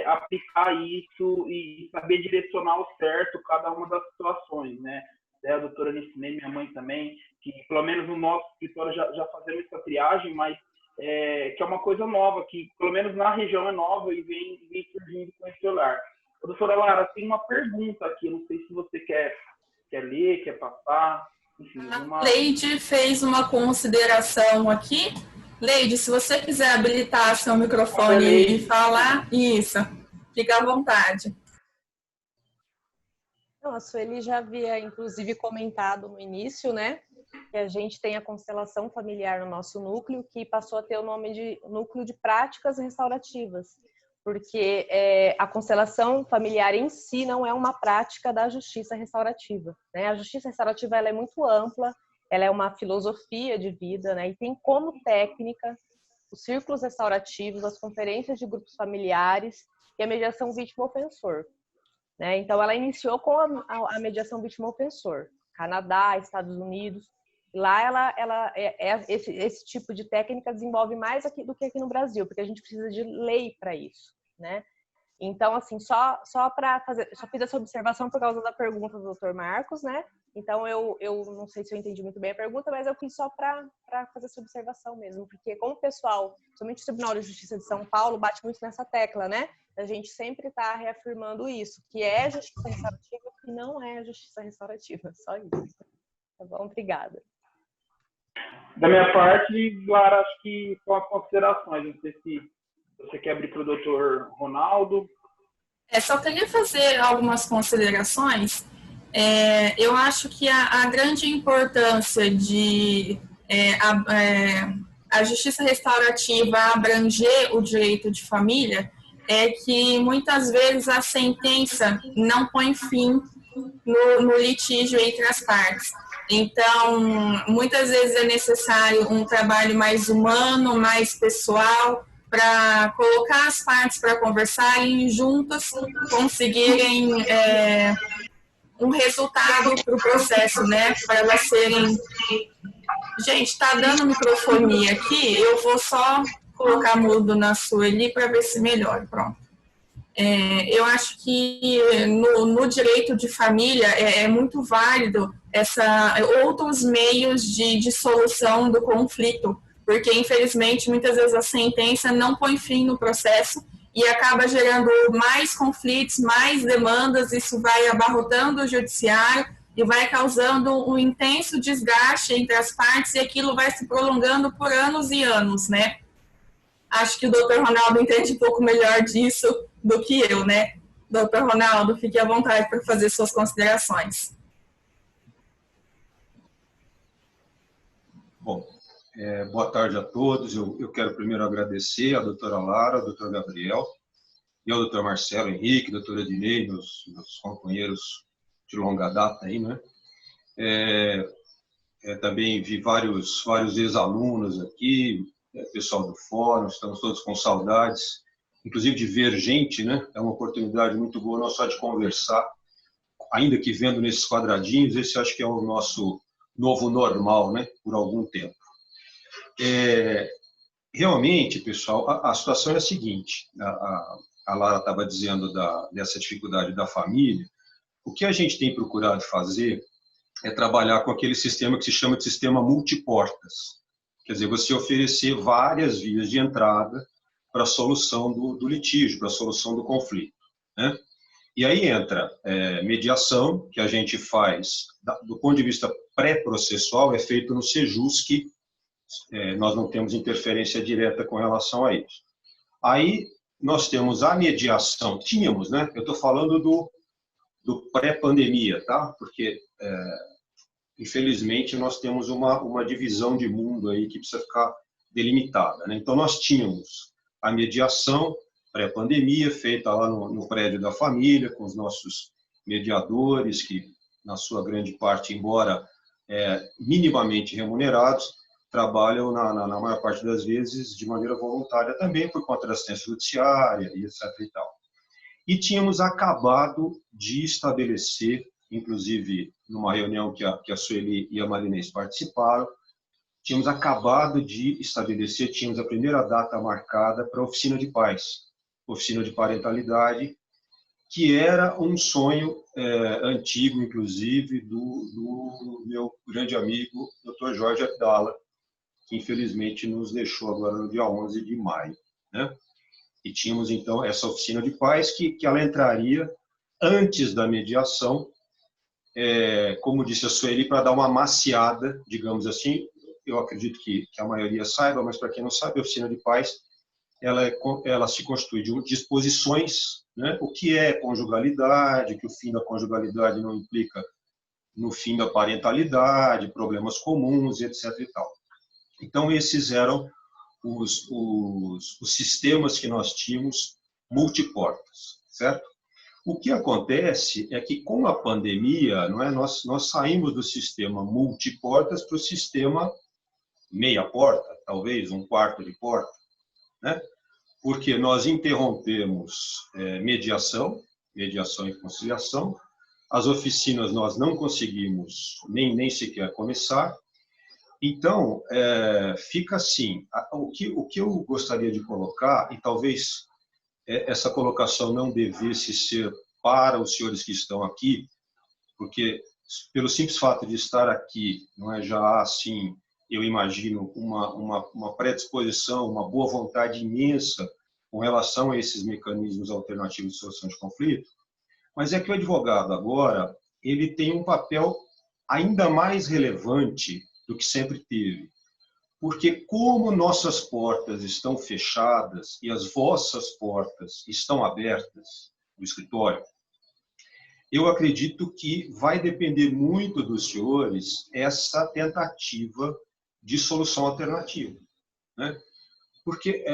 aplicar isso e saber direcionar o certo cada uma das situações, né? A doutora Nicenei, minha mãe também, que pelo menos no nosso escritório já fazemos essa triagem, mas que é uma coisa nova, que pelo menos na região é nova e vem surgindo com esse olhar. Doutora Lara, tem uma pergunta aqui, não sei se você quer ler, quer passar. Enfim, a Leide fez uma consideração aqui. Leide, se você quiser habilitar seu microfone e falar, isso, fica à vontade. Não, a Sueli já havia, inclusive, comentado no início, né, que a gente tem a constelação familiar no nosso núcleo, que passou a ter o nome de Núcleo de Práticas Restaurativas, porque a constelação familiar em si não é uma prática da justiça restaurativa, né? A justiça restaurativa ela é muito ampla, ela é uma filosofia de vida, né? E tem como técnica os círculos restaurativos, as conferências de grupos familiares e a mediação vítima-ofensor, né? Então, ela iniciou com a mediação vítima-ofensor, Canadá, Estados Unidos. Lá, esse tipo de técnica desenvolve mais do que aqui no Brasil, porque a gente precisa de lei para isso, né? Então, assim, só fiz essa observação por causa da pergunta do Dr. Marcos, né? Então, eu não sei se eu entendi muito bem a pergunta, mas eu fiz só para fazer essa observação mesmo, porque como o pessoal, somente o Tribunal de Justiça de São Paulo, bate muito nessa tecla, né? A gente sempre está reafirmando isso, que é justiça restaurativa e não é justiça restaurativa, só isso. Tá bom? Obrigada. Da minha parte, Lara, acho que são as considerações. Não sei se você quer abrir para o doutor Ronaldo. Só queria fazer algumas considerações. Eu acho que a grande importância de a justiça restaurativa abranger o direito de família é que muitas vezes a sentença não põe fim no litígio entre as partes. Então, muitas vezes é necessário um trabalho mais humano, mais pessoal, para colocar as partes para conversarem e juntas conseguirem um resultado para o processo, né? Para elas serem... Gente, está dando microfonia aqui, eu vou só colocar mudo na Sueli para ver se melhora, pronto. Eu acho que no direito de família é muito válido outros meios de solução do conflito, porque, infelizmente, muitas vezes a sentença não põe fim no processo e acaba gerando mais conflitos, mais demandas, isso vai abarrotando o judiciário e vai causando um intenso desgaste entre as partes e aquilo vai se prolongando por anos e anos, né? Acho que o Dr. Ronaldo entende um pouco melhor disso do que eu, né? Dr. Ronaldo, fique à vontade para fazer suas considerações. Bom, boa tarde a todos. Eu quero primeiro agradecer à doutora Lara, ao doutor Gabriel e ao doutor Marcelo Henrique, doutor Ednei, meus companheiros de longa data aí, né? Também vi vários ex-alunos aqui, pessoal do fórum, estamos todos com saudades, inclusive de ver gente, né? É uma oportunidade muito boa não só de conversar, ainda que vendo nesses quadradinhos, esse acho que é o nosso novo normal, né? Por algum tempo. Realmente, pessoal, a situação é a seguinte, a Lara estava dizendo dessa dificuldade da família. O que a gente tem procurado fazer é trabalhar com aquele sistema que se chama de sistema multiportas. Quer dizer, você oferecer várias vias de entrada para a solução do litígio, para a solução do conflito, né? E aí entra mediação, que a gente faz, do ponto de vista pré-processual, é feito no SEJUSC, nós não temos interferência direta com relação a isso. Aí nós temos a mediação, tínhamos, né? Eu estou falando do pré-pandemia, tá? Porque, infelizmente, nós temos uma divisão de mundo aí que precisa ficar delimitada, né? Então, nós tínhamos a mediação pré-pandemia, feita lá no prédio da família, com os nossos mediadores, que, na sua grande parte, embora minimamente remunerados, trabalham, na maior parte das vezes, de maneira voluntária também, por conta da assistência judiciária e etc. e tal. E tínhamos acabado de estabelecer, inclusive numa reunião que a Sueli e a Marinês participaram, tínhamos acabado de estabelecer, tínhamos a primeira data marcada para a oficina de pais, oficina de parentalidade, que era um sonho antigo, inclusive, do meu grande amigo, Dr. Jorge Abdala, que infelizmente nos deixou agora no dia 11 de maio, né? E tínhamos, então, essa oficina de pais que ela entraria antes da mediação, como disse a Sueli, para dar uma maciada, digamos assim. Eu acredito que a maioria saiba, mas para quem não sabe, a oficina de pais ela se constitui de disposições, né? O que é conjugalidade, que o fim da conjugalidade não implica no fim da parentalidade, problemas comuns, etc. e tal. Então, esses eram os sistemas que nós tínhamos multiportas, certo? O que acontece é que, com a pandemia, não é, nós saímos do sistema multiportas para o sistema meia porta, talvez um quarto de porta, né? Porque nós interrompemos mediação e conciliação, as oficinas nós não conseguimos nem sequer começar. Então, fica assim, o que eu gostaria de colocar, e talvez essa colocação não devesse ser para os senhores que estão aqui, porque pelo simples fato de estar aqui, não é já assim, eu imagino uma predisposição, uma boa vontade imensa com relação a esses mecanismos alternativos de solução de conflito, mas é que o advogado agora, ele tem um papel ainda mais relevante do que sempre teve. Porque como nossas portas estão fechadas e as vossas portas estão abertas no escritório, eu acredito que vai depender muito dos senhores essa tentativa de solução alternativa, né? Porque,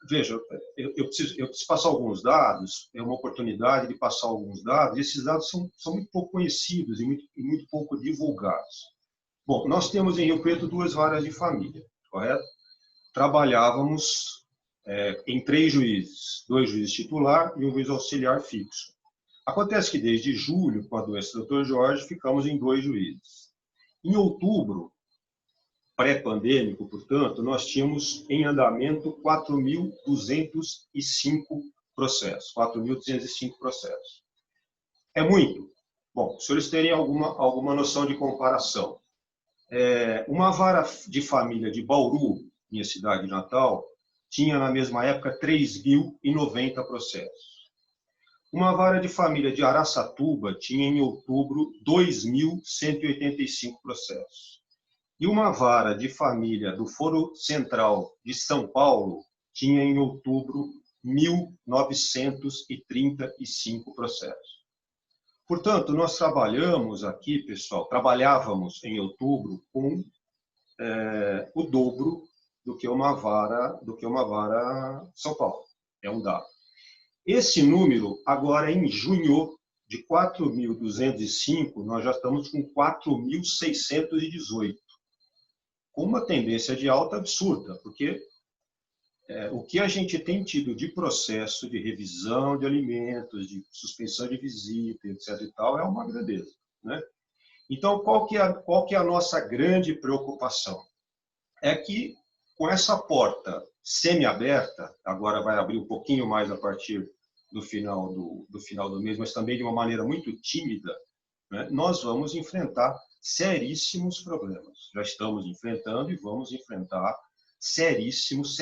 veja, eu preciso passar alguns dados, é uma oportunidade de passar alguns dados, e esses dados são muito pouco conhecidos e muito pouco divulgados. Bom, nós temos em Rio Preto 2 varas de família, correto? Trabalhávamos em 3 juízes, 2 juízes titular e um juiz auxiliar fixo. Acontece que desde julho, com a doença do Dr. Jorge, ficamos em 2 juízes. Em outubro, pré-pandêmico, portanto, nós tínhamos em andamento 4.205 processos. 4.205 processos. É muito? Bom, os senhores terem alguma noção de comparação. Uma vara de família de Bauru, minha cidade natal, tinha, na mesma época, 3.090 processos. Uma vara de família de Araçatuba tinha, em outubro, 2.185 processos. E uma vara de família do Foro Central de São Paulo tinha, em outubro, 1.935 processos. Portanto, nós trabalhamos aqui, pessoal, trabalhávamos em outubro com o dobro do que uma vara São Paulo. É um dado. Esse número, agora em junho, de 4.205, nós já estamos com 4.618. Com uma tendência de alta absurda, porque o que a gente tem tido de processo de revisão de alimentos, de suspensão de visita, etc. e tal, é uma grandeza, né? Então, qual que é a nossa grande preocupação? É que, com essa porta semi-aberta, agora vai abrir um pouquinho mais a partir do final do mês, mas também de uma maneira muito tímida, né, nós vamos enfrentar seríssimos problemas. Já estamos enfrentando e vamos enfrentar seríssimos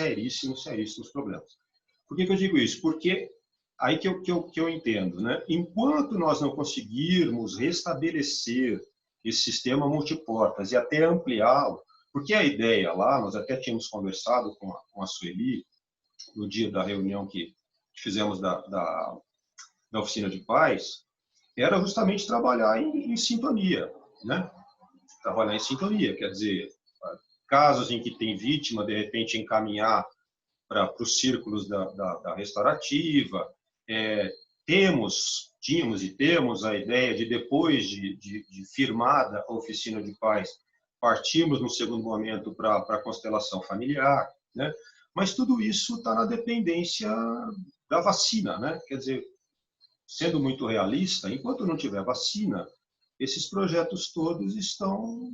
problemas. Por que eu digo isso? Porque aí que eu entendo, né? Enquanto nós não conseguirmos restabelecer esse sistema multiportas e até ampliá-lo, porque a ideia lá, nós até tínhamos conversado com a Sueli no dia da reunião que fizemos da oficina de paz, era justamente trabalhar em sintonia, né? Trabalhar em sintonia, quer dizer, casos em que tem vítima, de repente encaminhar para os círculos da restaurativa. Tínhamos e temos a ideia de, depois de firmada a oficina de paz, partimos no segundo momento para a constelação familiar, né? Mas tudo isso está na dependência da vacina, né? Quer dizer, sendo muito realista, enquanto não tiver vacina, esses projetos todos estão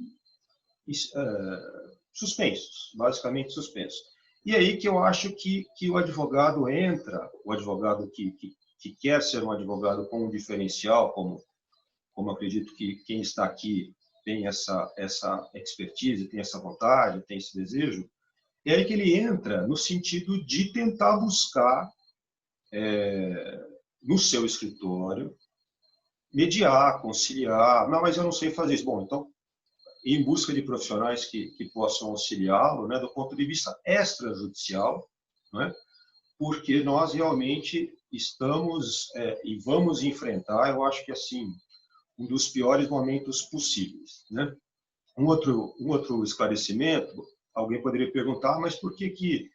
suspensos, basicamente suspensos. E aí que eu acho que o advogado entra, o advogado que quer ser um advogado com um diferencial, como acredito que quem está aqui tem essa expertise, tem essa vontade, tem esse desejo, é aí que ele entra no sentido de tentar buscar, no seu escritório, mediar, conciliar. Não, mas eu não sei fazer isso. Bom, então, em busca de profissionais que possam auxiliá-lo, né, do ponto de vista extrajudicial, né, porque nós realmente estamos e vamos enfrentar, eu acho que assim, um dos piores momentos possíveis, né? Um outro esclarecimento, alguém poderia perguntar, mas por que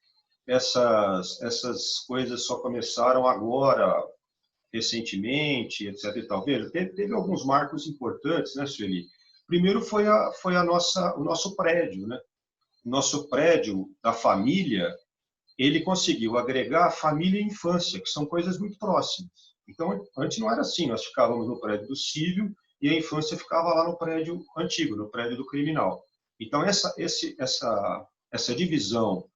essas coisas só começaram agora, recentemente, etc. e tal? Veja, teve alguns marcos importantes, né, Sueli? Primeiro foi o nosso prédio, né? O nosso prédio da família, ele conseguiu agregar a família e a infância, que são coisas muito próximas. Então, antes não era assim, nós ficávamos no prédio do civil e a infância ficava lá no prédio antigo, no prédio do criminal. Então, essa divisão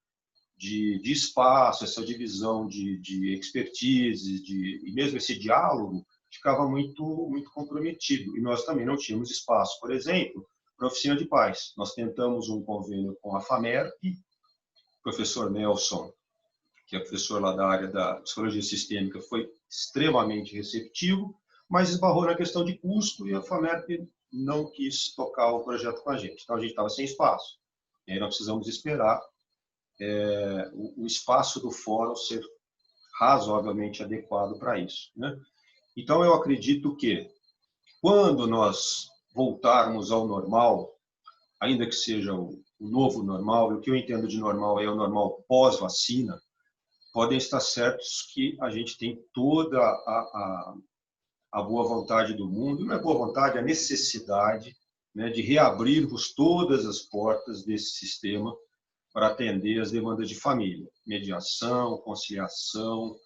de espaço, essa divisão de expertise, e mesmo esse diálogo, ficava muito comprometido. E nós também não tínhamos espaço, por exemplo, para a oficina de paz. Nós tentamos um convênio com a FAMER e o professor Nelson, que é professor lá da área da psicologia sistêmica, foi extremamente receptivo, mas esbarrou na questão de custo e a FAMER não quis tocar o projeto com a gente. Então, a gente estava sem espaço. E aí nós precisamos esperar o espaço do fórum ser razoavelmente adequado para isso, né? Então, eu acredito que, quando nós voltarmos ao normal, ainda que seja o novo normal, e o que eu entendo de normal é o normal pós-vacina, podem estar certos que a gente tem toda a boa vontade do mundo, não é boa vontade, a necessidade, né, de reabrirmos todas as portas desse sistema para atender as demandas de família, mediação, conciliação,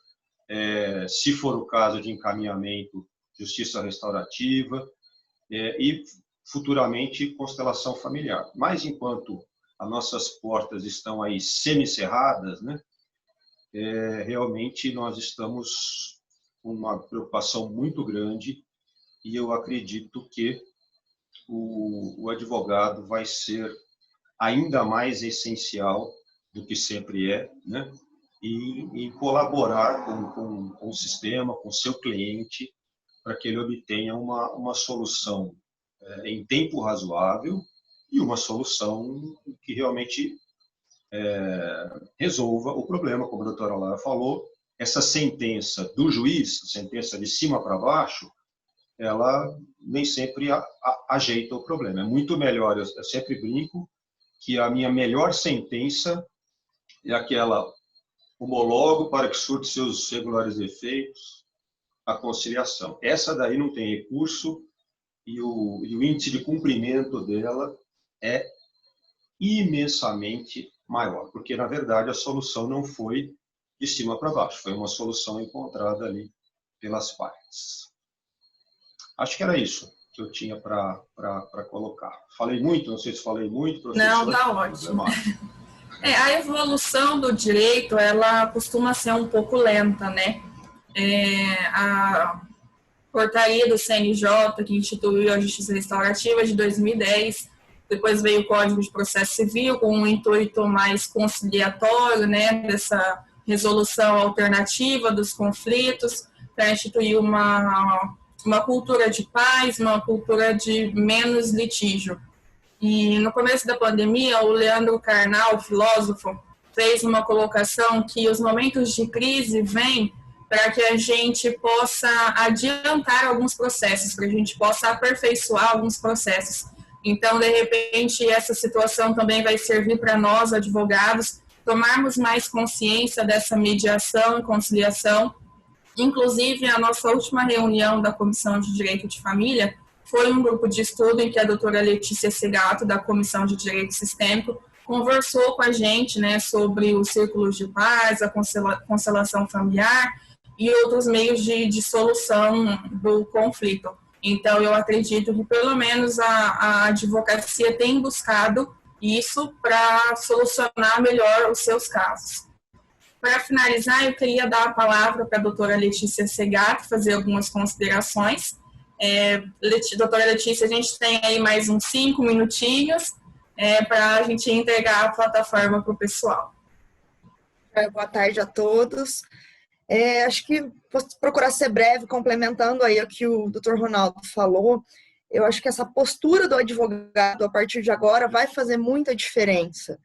se for o caso de encaminhamento, justiça restaurativa e futuramente constelação familiar. Mas enquanto as nossas portas estão aí semicerradas, né, realmente nós estamos com uma preocupação muito grande e eu acredito que o advogado vai ser ainda mais essencial do que sempre é, né? e colaborar com o sistema, com o seu cliente, para que ele obtenha uma solução em tempo razoável e uma solução que realmente resolva o problema, como a doutora Lara falou. Essa sentença do juiz, sentença de cima para baixo, ela nem sempre ajeita o problema. É muito melhor, eu sempre brinco, que a minha melhor sentença é aquela: homologo para que surte seus regulares efeitos a conciliação. Essa daí não tem recurso e o índice de cumprimento dela é imensamente maior, porque, na verdade, a solução não foi de cima para baixo, foi uma solução encontrada ali pelas partes. Acho que era isso que eu tinha para colocar. Falei muito? Não sei se falei muito, professor. Não, tá ótimo. A evolução do direito, ela costuma ser um pouco lenta, né? A portaria do CNJ, que instituiu a Justiça Restaurativa, de 2010, depois veio o Código de Processo Civil, com um intuito mais conciliatório, né, dessa resolução alternativa dos conflitos, para instituir uma cultura de paz, uma cultura de menos litígio. E no começo da pandemia, o Leandro Carnal, filósofo, fez uma colocação que os momentos de crise vêm para que a gente possa adiantar alguns processos, para que a gente possa aperfeiçoar alguns processos. Então, de repente, essa situação também vai servir para nós, advogados, tomarmos mais consciência dessa mediação e conciliação. Inclusive, a nossa última reunião da Comissão de Direito de Família foi um grupo de estudo em que a doutora Letícia Segato, da Comissão de Direito Sistêmico, conversou com a gente, né, sobre os círculos de paz, a constelação familiar e outros meios de solução do conflito. Então, eu acredito que, pelo menos, a advocacia tem buscado isso para solucionar melhor os seus casos. Para finalizar, eu queria dar a palavra para a doutora Letícia Segato, fazer algumas considerações. Doutora Letícia, a gente tem aí mais uns 5 minutinhos para a gente entregar a plataforma para o pessoal. Boa tarde a todos. Acho que vou procurar ser breve, complementando aí o que o Dr. Ronaldo falou. Eu acho que essa postura do advogado, a partir de agora, vai fazer muita diferença,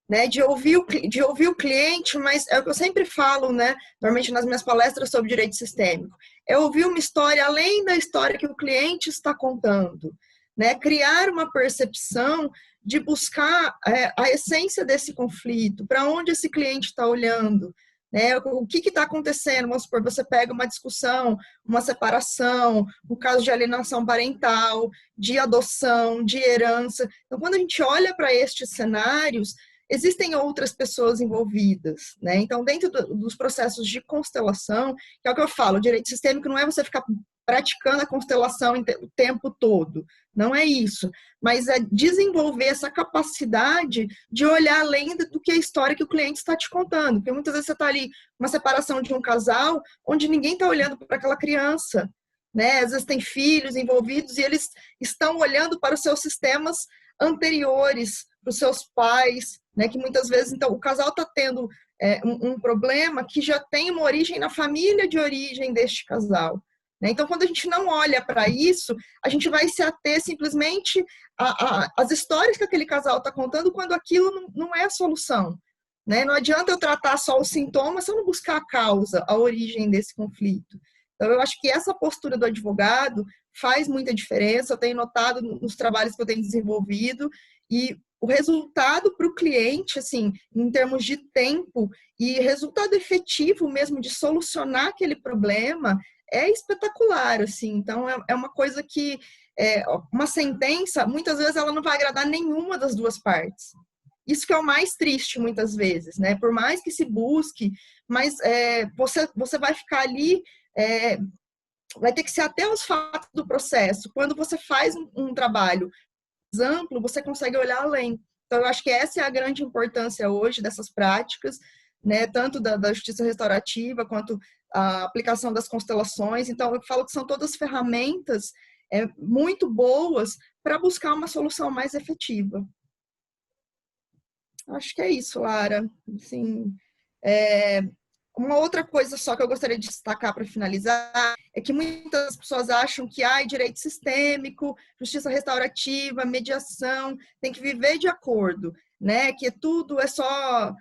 né? De ouvir o cliente, mas é o que eu sempre falo, né? Normalmente nas minhas palestras sobre direito sistêmico, é ouvir uma história além da história que o cliente está contando, né? Criar uma percepção de buscar a essência desse conflito, para onde esse cliente está olhando, né? O que está acontecendo? Vamos supor, você pega uma discussão, uma separação, um caso de alienação parental, de adoção, de herança. Então, quando a gente olha para estes cenários, existem outras pessoas envolvidas, né? Então, dentro dos processos de constelação, que é o que eu falo, o direito sistêmico não é você ficar praticando a constelação o tempo todo, não é isso, mas é desenvolver essa capacidade de olhar além do que a história que o cliente está te contando, porque muitas vezes você está ali, uma separação de um casal, onde ninguém está olhando para aquela criança, né? Às vezes tem filhos envolvidos e eles estão olhando para os seus sistemas anteriores, para os seus pais, né? Que muitas vezes, então, o casal está tendo um problema que já tem uma origem na família de origem deste casal. Então, quando a gente não olha para isso, a gente vai se ater simplesmente às histórias que aquele casal está contando, quando aquilo não é a solução, né? Não adianta eu tratar só os sintomas se eu não buscar a causa, a origem desse conflito. Então, eu acho que essa postura do advogado faz muita diferença. Eu tenho notado nos trabalhos que eu tenho desenvolvido, e o resultado para o cliente, assim, em termos de tempo e resultado efetivo mesmo de solucionar aquele problema, é espetacular, assim. Então, é uma coisa que, uma sentença, muitas vezes ela não vai agradar nenhuma das duas partes. Isso que é o mais triste, muitas vezes, né? Por mais que se busque, mas você vai ficar ali, vai ter que ser até os fatos do processo. Quando você faz um trabalho amplo, você consegue olhar além. Então, eu acho que essa é a grande importância hoje dessas práticas, né? Tanto da justiça restaurativa, quanto a aplicação das constelações. Então, eu falo que são todas ferramentas muito boas para buscar uma solução mais efetiva. Acho que é isso, Lara. Assim, Uma outra coisa só que eu gostaria de destacar para finalizar é que muitas pessoas acham que direito sistêmico, justiça restaurativa, mediação, tem que viver de acordo, né? Que tudo é só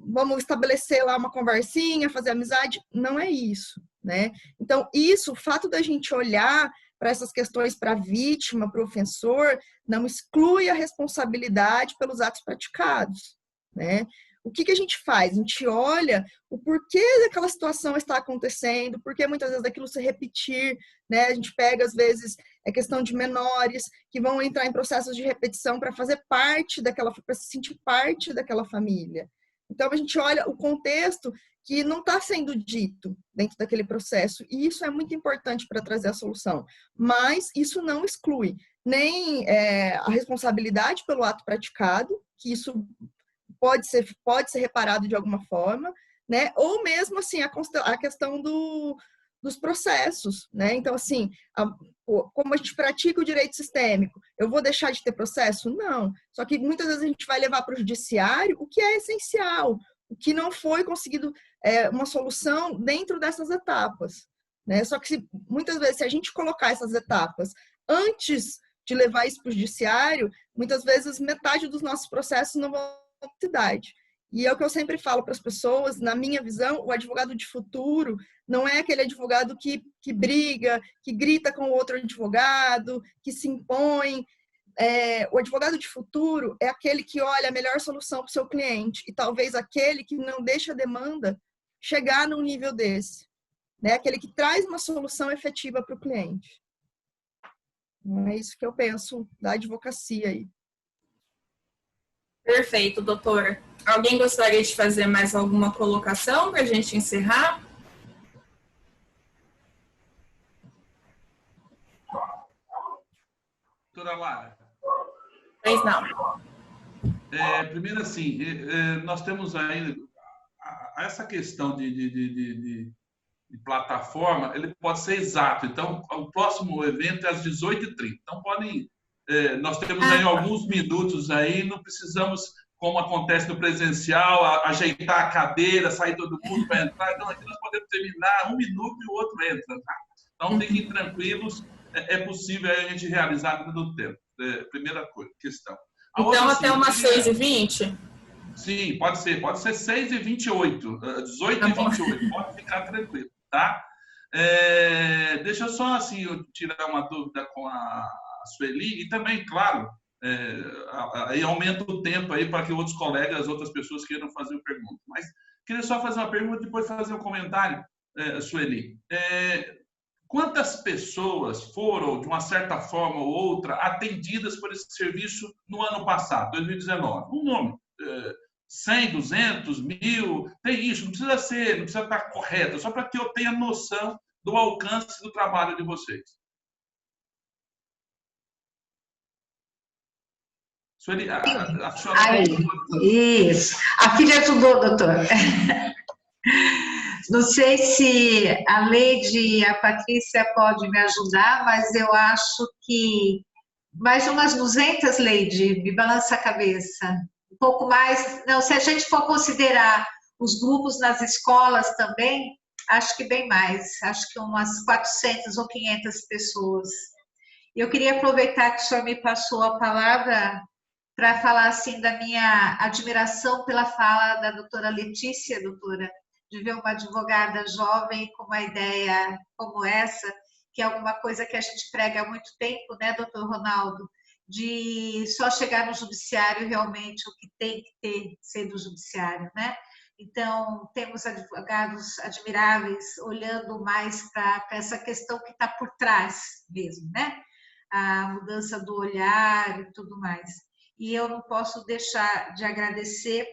vamos estabelecer lá uma conversinha, fazer amizade. Não é isso, né? Então, o fato da gente olhar para essas questões para a vítima, para o ofensor, não exclui a responsabilidade pelos atos praticados, né? O que a gente faz? A gente olha o porquê daquela situação está acontecendo, porque muitas vezes daquilo se repetir, né? A gente pega, às vezes, questão de menores que vão entrar em processos de repetição para fazer parte daquela, para se sentir parte daquela família. Então, a gente olha o contexto que não está sendo dito dentro daquele processo, e isso é muito importante para trazer a solução. Mas isso não exclui nem a responsabilidade pelo ato praticado, que isso pode ser reparado de alguma forma, né? Ou mesmo assim a questão dos processos, né? Então, assim, como a gente pratica o direito sistêmico, eu vou deixar de ter processo? Não. Só que muitas vezes a gente vai levar para o judiciário o que é essencial, o que não foi conseguido uma solução dentro dessas etapas, né? Só que muitas vezes, se a gente colocar essas etapas antes de levar isso para o judiciário, muitas vezes metade dos nossos processos não vão cidade. E é o que eu sempre falo para as pessoas, na minha visão, o advogado de futuro não é aquele advogado que briga, que grita com o outro advogado, que se impõe. O advogado de futuro é aquele que olha a melhor solução para o seu cliente e talvez aquele que não deixa a demanda chegar num nível desse, né? Aquele que traz uma solução efetiva para o cliente. É isso que eu penso da advocacia aí. Perfeito, doutora. Alguém gostaria de fazer mais alguma colocação para a gente encerrar? Doutora Lara. Pois não. Primeiro, assim, nós temos aí essa questão de plataforma, ele pode ser exato. Então, o próximo evento é às 18h30. Então, nós temos aí alguns minutos aí, não precisamos, como acontece no presencial, ajeitar a cadeira, sair todo mundo para entrar. Então, aqui nós podemos terminar 1 minuto e o outro entra. Tá? Então, fiquem tranquilos, é possível a gente realizar dentro do tempo. Primeira questão. Então, até umas 6h20? Sim, pode ser 6h28, 18h28, pode ficar tranquilo, tá? Deixa eu só, assim, tirar uma dúvida com a Sueli, e também, claro, aí aumenta o tempo aí para que outros colegas, outras pessoas queiram fazer uma pergunta. Mas queria só fazer uma pergunta e depois fazer um comentário, Sueli. Quantas pessoas foram, de uma certa forma ou outra, atendidas por esse serviço no ano passado, 2019? Um nome. 100, 200, 1000, tem isso, não precisa estar correto, só para que eu tenha noção do alcance do trabalho de vocês. Sueli, a senhora... Aí, isso. Aqui já ajudou, doutor. Não sei se a Leide, a Patrícia pode me ajudar, mas eu acho que mais umas 200, Leide, me balança a cabeça. Um pouco mais, não, se a gente for considerar os grupos nas escolas também, acho que bem mais, acho que umas 400 ou 500 pessoas. Eu queria aproveitar que o senhor me passou a palavra para falar assim da minha admiração pela fala da doutora Letícia, doutora, de ver uma advogada jovem com uma ideia como essa, que é alguma coisa que a gente prega há muito tempo, né, doutor Ronaldo? De só chegar no judiciário realmente o que tem que ser do judiciário, né? Então, temos advogados admiráveis olhando mais para essa questão que está por trás mesmo, né? A mudança do olhar e tudo mais. E eu não posso deixar de agradecer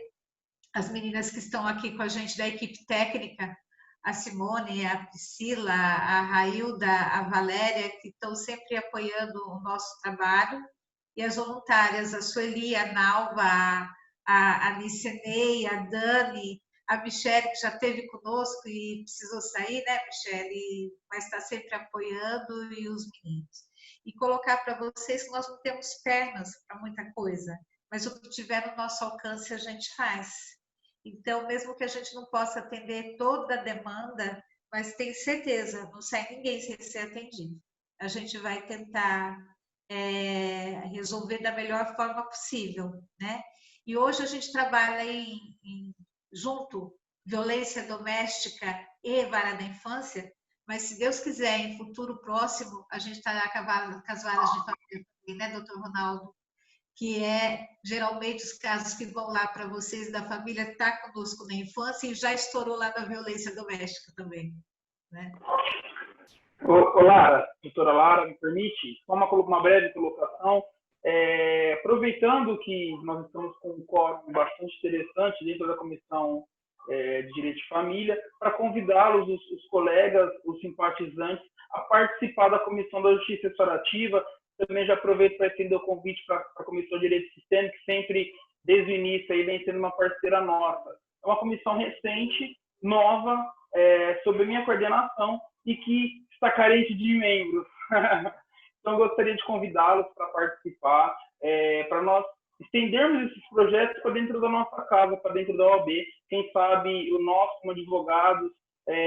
as meninas que estão aqui com a gente da equipe técnica, a Simone, a Priscila, a Railda, a Valéria, que estão sempre apoiando o nosso trabalho, e as voluntárias, a Sueli, a Nalva, a Nicenei, a Dani, a Michele, que já esteve conosco e precisou sair, né, Michele? Mas está sempre apoiando, e os meninos. E colocar para vocês que nós não temos pernas para muita coisa, mas o que tiver no nosso alcance a gente faz. Então, mesmo que a gente não possa atender toda a demanda, mas tem certeza, não sai ninguém sem ser atendido. A gente vai tentar resolver da melhor forma possível, né? E hoje a gente trabalha junto violência doméstica e vara da infância, mas se Deus quiser, em futuro próximo, a gente estará com as varas de família também, né, doutor Ronaldo? Que geralmente os casos que vão lá para vocês da família tá conosco na infância e já estourou lá na violência doméstica também, né? Lara, doutora Lara, me permite? Só uma breve colocação. Aproveitando que nós estamos com um quórum bastante interessante dentro da Comissão de Direito de Família, para convidá-los, os colegas, os simpatizantes, a participar da Comissão da Justiça Restaurativa. Também já aproveito para estender o convite para a Comissão de Direito Sistêmico, que sempre, desde o início, aí, vem sendo uma parceira nossa. É uma comissão recente, nova, sob a minha coordenação e que está carente de membros. Então, eu gostaria de convidá-los para participar, para nós estendermos esses projetos para dentro da nossa casa, para dentro da OAB. Quem sabe nós, como advogados,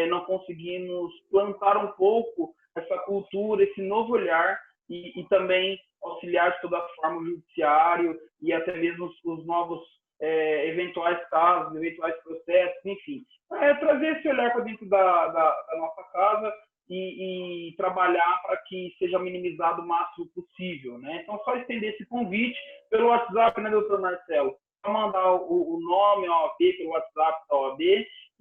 não conseguimos plantar um pouco essa cultura, esse novo olhar e também auxiliar de toda forma o judiciário e até mesmo os novos eventuais casos, eventuais processos, enfim. Trazer esse olhar para dentro da nossa casa e trabalhar para que seja minimizado o máximo possível, né? Então, só estender esse convite pelo WhatsApp, né, doutor Marcelo? Só mandar o nome, a OAB, pelo WhatsApp da OAB,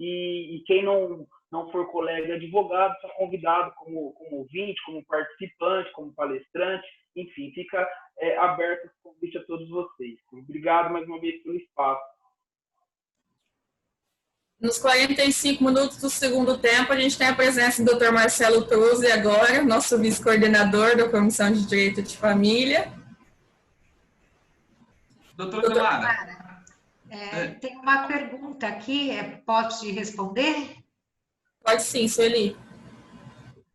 e quem não for colega advogado, está convidado como ouvinte, como participante, como palestrante, enfim, fica aberto esse convite a todos vocês. Obrigado mais uma vez pelo espaço. Nos 45 minutos do segundo tempo, a gente tem a presença do Dr. Marcelo Truzzi agora, nosso vice-coordenador da Comissão de Direito de Família. Doutora Lara. Tem uma pergunta aqui, pode responder? Pode sim, Sueli.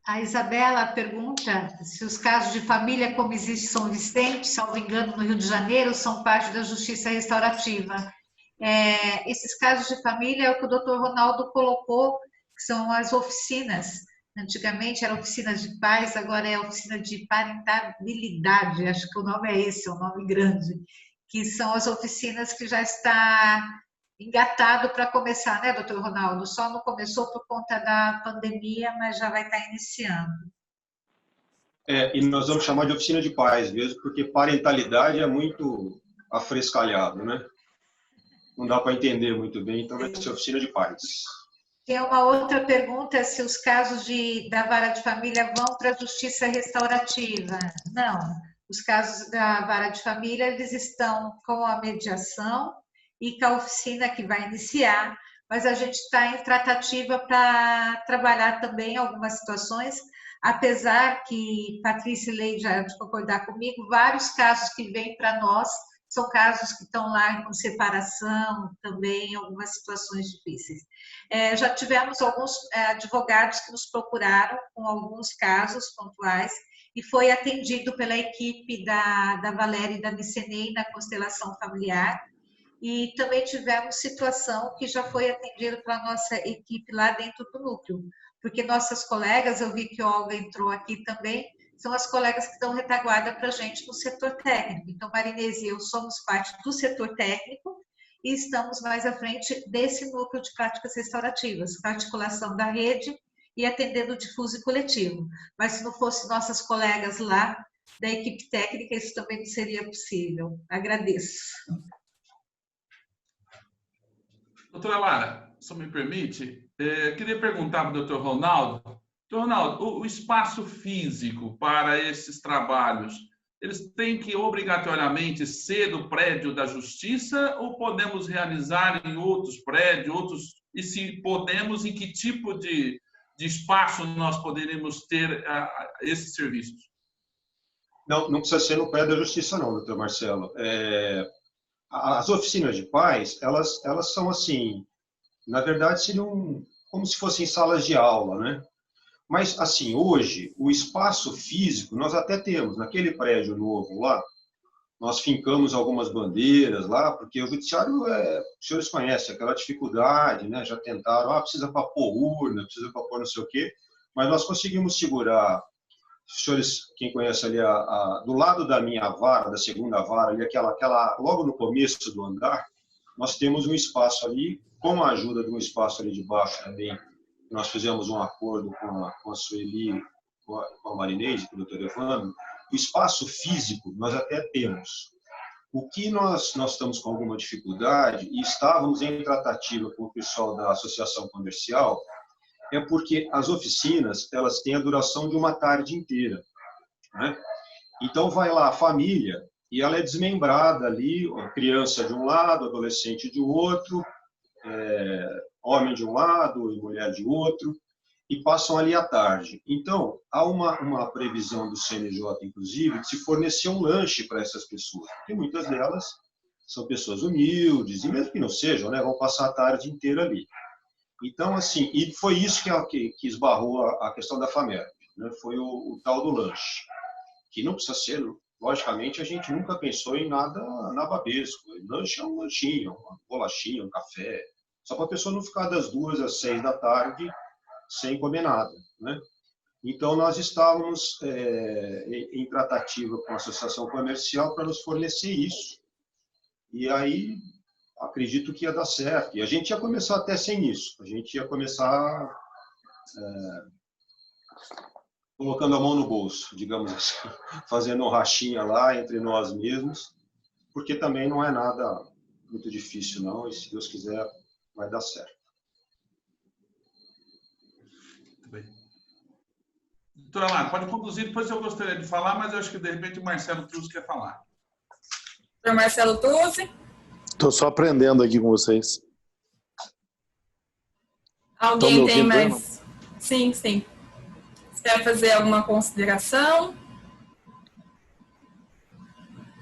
A Isabela pergunta se os casos de família, como existe em São Vicente, salvo engano, no Rio de Janeiro, são parte da justiça restaurativa. Esses casos de família é o que o doutor Ronaldo colocou, que são as oficinas. Antigamente era oficina de pais, agora é oficina de parentabilidade, acho que o nome é esse, é um nome grande, que são as oficinas que já está engatado para começar, né, doutor Ronaldo? Só não começou por conta da pandemia, mas já vai estar iniciando. E nós vamos chamar de oficina de pais mesmo, porque parentalidade é muito afrescalhado, né? Não dá para entender muito bem, então vai ser oficina de pais. Tem uma outra pergunta, se os casos da vara de família vão para a justiça restaurativa. Não, os casos da vara de família, eles estão com a mediação e com a oficina que vai iniciar, mas a gente está em tratativa para trabalhar também algumas situações, apesar que Patrícia e Leide já de concordar comigo, vários casos que vêm para nós são casos que estão lá com separação, também algumas situações difíceis. Já tivemos alguns advogados que nos procuraram com alguns casos pontuais e foi atendido pela equipe da Valéria e da Micenei na constelação familiar. E também tivemos situação que já foi atendido pela nossa equipe lá dentro do núcleo, porque nossas colegas, eu vi que a Olga entrou aqui também, são as colegas que dão retaguarda para a gente no setor técnico. Então, Marinese e eu somos parte do setor técnico e estamos mais à frente desse núcleo de práticas restaurativas, com a articulação da rede e atendendo o difuso e coletivo. Mas se não fosse nossas colegas lá da equipe técnica, isso também não seria possível. Agradeço. Doutora Lara, se me permite, queria perguntar para o doutor Ronaldo. Doutor Ronaldo, o espaço físico para esses trabalhos, eles têm que obrigatoriamente ser do prédio da Justiça ou podemos realizar em outros prédios, e se podemos, em que tipo de espaço nós poderíamos ter esses serviços? Não precisa ser no prédio da Justiça não, doutor Marcelo. As oficinas de pais, elas são assim, na verdade seriam como se fossem salas de aula, né? Mas, assim, hoje, o espaço físico, nós até temos, naquele prédio novo lá, nós fincamos algumas bandeiras lá, porque o judiciário, os senhores conhecem aquela dificuldade, né? Já tentaram, precisa para pôr urna, precisa para pôr não sei o quê, mas nós conseguimos segurar. Os senhores, quem conhece ali, do lado da minha vara, da segunda vara, ali, logo no começo do andar, nós temos um espaço ali, com a ajuda de um espaço ali de baixo também. Nós fizemos um acordo com a Sueli, com a Marinês, com o doutor Evandro. O espaço físico nós até temos. O que nós estamos com alguma dificuldade, e estávamos em tratativa com o pessoal da Associação Comercial, é porque as oficinas, elas têm a duração de uma tarde inteira, né? Então, vai lá a família e ela é desmembrada ali, a criança de um lado, adolescente de outro, homem de um lado e mulher de outro, e passam ali à tarde. Então, há uma previsão do CNJ, inclusive, de se fornecer um lanche para essas pessoas, porque muitas delas são pessoas humildes, e mesmo que não sejam, né, vão passar a tarde inteira ali. Então, assim, e foi isso que esbarrou a questão da FAMERP, né? Foi o tal do lanche, que não precisa ser, logicamente, a gente nunca pensou em nada nababesco. Lanche é um lanchinho, uma bolachinha, um café, só para a pessoa não ficar das 2 às 6 da tarde sem comer nada, né? Então, nós estávamos em tratativa com a Associação Comercial para nos fornecer isso, e aí acredito que ia dar certo. E a gente ia começar até sem isso. A gente ia começar colocando a mão no bolso, digamos assim, fazendo um rachinha lá entre nós mesmos, porque também não é nada muito difícil, não, e se Deus quiser, vai dar certo. Muito bem. Doutora Lara, pode conduzir, depois eu gostaria de falar, mas eu acho que, de repente, o Marcelo Tuzzi quer falar. Doutor Marcelo Tuzzi. Estou só aprendendo aqui com vocês. Alguém tem mais? Sim, sim. Você quer fazer alguma consideração?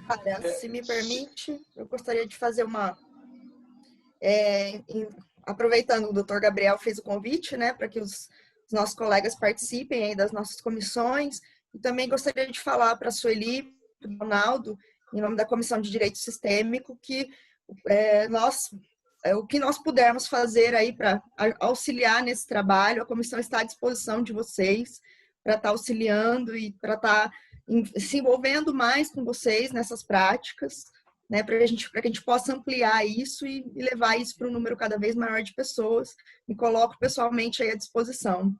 Olha, se me permite, eu gostaria de fazer aproveitando o doutor Gabriel fez o convite, né, para que os nossos colegas participem aí das nossas comissões, e também gostaria de falar para a Sueli, para o Ronaldo, em nome da Comissão de Direito Sistêmico, que o que nós pudermos fazer aí para auxiliar nesse trabalho, a comissão está à disposição de vocês para estar auxiliando e para estar se envolvendo mais com vocês nessas práticas, né, para que a gente possa ampliar isso e levar isso para um número cada vez maior de pessoas. Me coloco pessoalmente aí à disposição.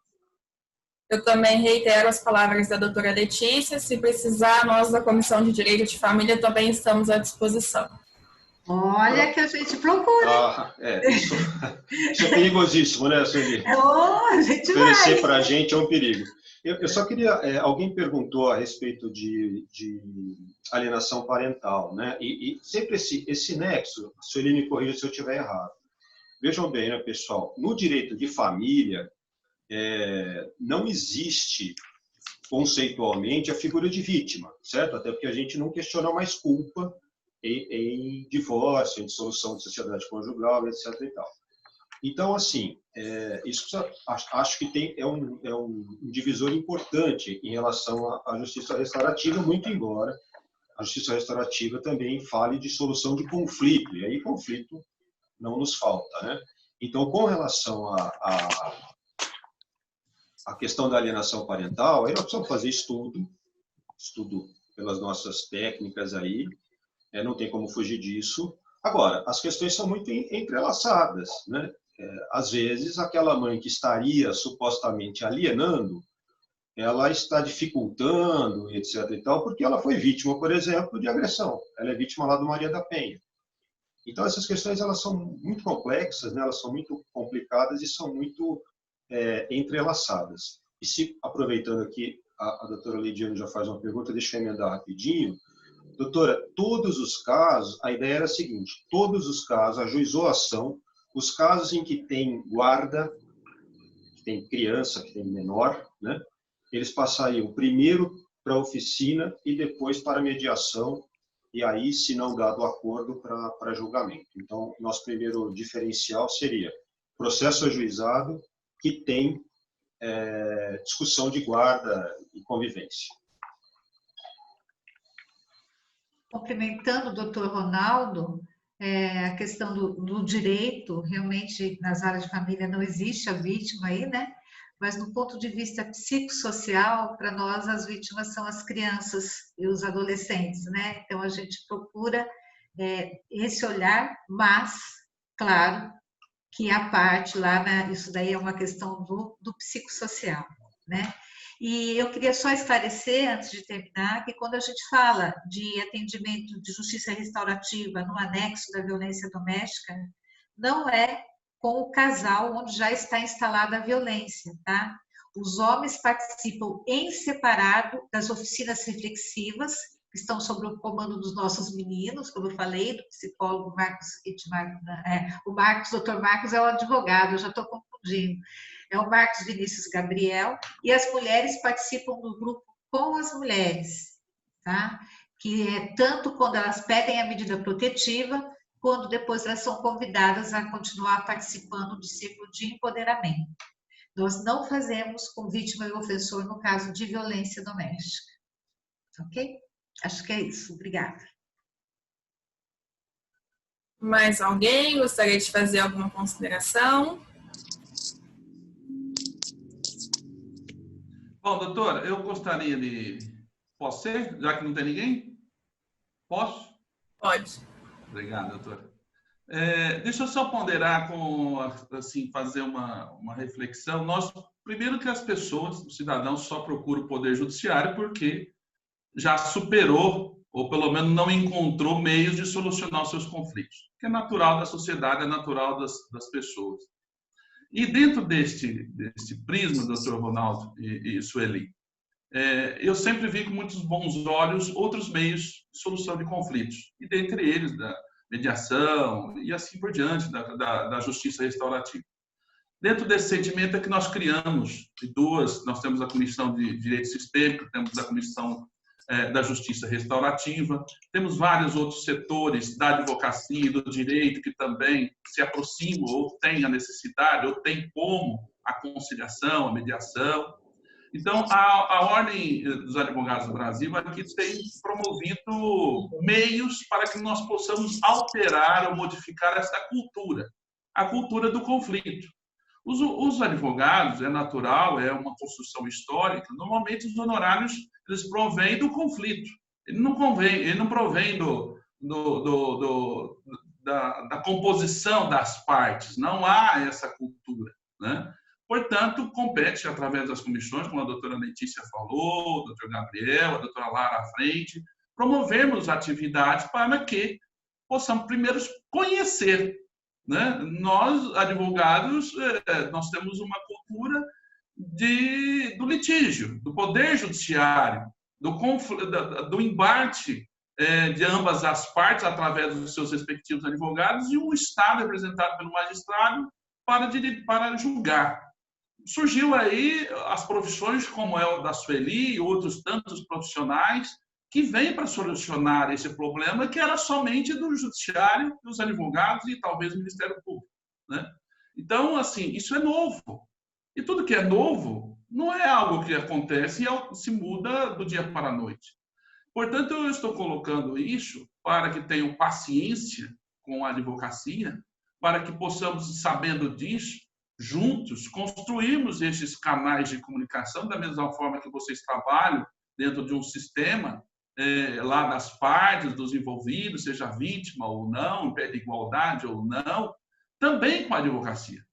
Eu também reitero as palavras da doutora Letícia. Se precisar, nós da Comissão de Direito de Família também estamos à disposição. Olha que a gente procura. Isso é perigosíssimo, né, Sueli? A gente vai. Oferecer para a gente é um perigo. Eu só queria... alguém perguntou a respeito de alienação parental, né? E sempre esse nexo, a Sueli me corrija se eu estiver errado. Vejam bem, né, pessoal? No direito de família, não existe conceitualmente a figura de vítima, certo? Até porque a gente não questiona mais culpa em divórcio, em dissolução de sociedade conjugal, etc. e tal. Então, assim, isso acho que é um divisor importante em relação à justiça restaurativa, muito embora a justiça restaurativa também fale de solução de conflito, e aí conflito não nos falta, né? Então, com relação à questão da alienação parental, aí nós precisamos fazer estudo pelas nossas técnicas aí, não tem como fugir disso. Agora, as questões são muito entrelaçadas, né? Às vezes, aquela mãe que estaria supostamente alienando, ela está dificultando, etc. e tal, porque ela foi vítima, por exemplo, de agressão. Ela é vítima lá do Maria da Penha. Então, essas questões elas são muito complexas, né? Elas são muito complicadas e são muito entrelaçadas. E se, aproveitando aqui, a doutora Lidiane já faz uma pergunta, deixa eu emendar rapidinho. Doutora, todos os casos, a ideia era a seguinte, todos os casos, ajuizou a ação, os casos em que tem guarda, que tem criança, que tem menor, né? Eles passariam primeiro para a oficina e depois para a mediação, e aí, se não dado o acordo, para julgamento. Então, nosso primeiro diferencial seria processo ajuizado que tem discussão de guarda e convivência. complementando o doutor Ronaldo, a questão do direito, realmente nas áreas de família não existe a vítima aí, né? Mas no ponto de vista psicossocial, para nós as vítimas são as crianças e os adolescentes, né? Então a gente procura esse olhar, mas, claro, que a parte lá, né, isso daí é uma questão do psicossocial, né? E eu queria só esclarecer, antes de terminar, que quando a gente fala de atendimento de justiça restaurativa no anexo da violência doméstica, não é com o casal onde já está instalada a violência, tá? Os homens participam em separado das oficinas reflexivas, que estão sob o comando dos nossos meninos, como eu falei, do psicólogo Marcos Itmar, o Dr. Marcos é o advogado, eu já estou confundindo. É o Marcos Vinícius Gabriel, e as mulheres participam do grupo com as mulheres, tá? Que é tanto quando elas pedem a medida protetiva, quando depois elas são convidadas a continuar participando do ciclo de empoderamento. Nós não fazemos com vítima e ofensor no caso de violência doméstica. Ok? Acho que é isso. Obrigada. Mais alguém gostaria de fazer alguma consideração? Bom, doutora, eu gostaria de... Posso ser? Já que não tem ninguém? Posso? Pode. Obrigado, doutora. Deixa eu só ponderar, assim, fazer uma reflexão. Primeiro que as pessoas, os cidadãos, só procuram o Poder Judiciário porque já superou, ou pelo menos não encontrou meios de solucionar os seus conflitos, que é natural da sociedade, é natural das pessoas. E dentro deste prisma, doutor Ronaldo e Sueli, eu sempre vi com muitos bons olhos outros meios de solução de conflitos, e dentre eles da mediação e assim por diante, da justiça restaurativa. Dentro desse sentimento é que nós criamos nós temos a Comissão de Direito Sistêmico, temos a Comissão da Justiça Restaurativa, temos vários outros setores da advocacia e do direito que também se aproximam ou têm a necessidade, ou têm como a conciliação, a mediação. Então, a Ordem dos Advogados do Brasil aqui tem promovido meios para que nós possamos alterar ou modificar essa cultura, a cultura do conflito. Os advogados, é natural, é uma construção histórica, normalmente os honorários eles provêm do conflito, ele não provém da composição das partes, não há essa cultura, né? Portanto, compete, através das comissões, como a doutora Letícia falou, o doutor Gabriel, a doutora Lara à frente, promovermos atividades para que possamos primeiro conhecer, né? Nós, advogados, nós temos uma cultura do litígio, do poder judiciário, do embate de ambas as partes através dos seus respectivos advogados e um Estado representado pelo magistrado para julgar. Surgiu aí as profissões como é o da Sueli e outros tantos profissionais que vêm para solucionar esse problema que era somente do judiciário, dos advogados e talvez do Ministério Público, né? Então, assim, isso é novo. E tudo que é novo não é algo que acontece e se muda do dia para a noite. Portanto, eu estou colocando isso para que tenham paciência com a advocacia, para que possamos, sabendo disso, juntos, construirmos esses canais de comunicação da mesma forma que vocês trabalham dentro de um sistema lá das partes, dos envolvidos, seja vítima ou não, em pé de igualdade ou não, também com a advocacia.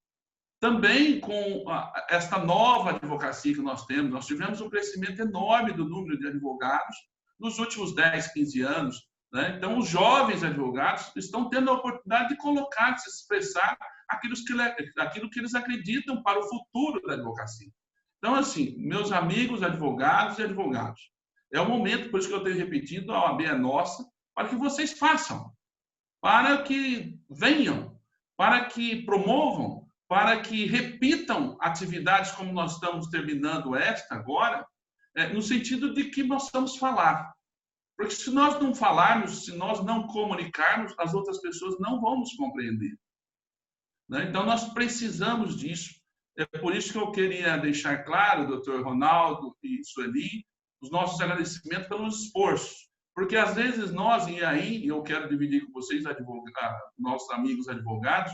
Também com esta nova advocacia que nós temos. Nós tivemos um crescimento enorme do número de advogados nos últimos 10, 15 anos, né? Então, os jovens advogados estão tendo a oportunidade de colocar, de se expressar aquilo que eles acreditam para o futuro da advocacia. Então, assim, meus amigos advogados e advogados, é o momento, por isso que eu tenho repetido, a OAB é nossa, para que vocês façam, para que venham, para que promovam, para que repitam atividades como nós estamos terminando esta agora, no sentido de que nós vamos falar. Porque se nós não falarmos, se nós não comunicarmos, as outras pessoas não vão nos compreender, né? Então, nós precisamos disso. É por isso que eu queria deixar claro, doutor Ronaldo e Sueli, os nossos agradecimentos pelos esforços, Porque, às vezes, nós, e aí eu quero dividir com vocês, nossos amigos advogados,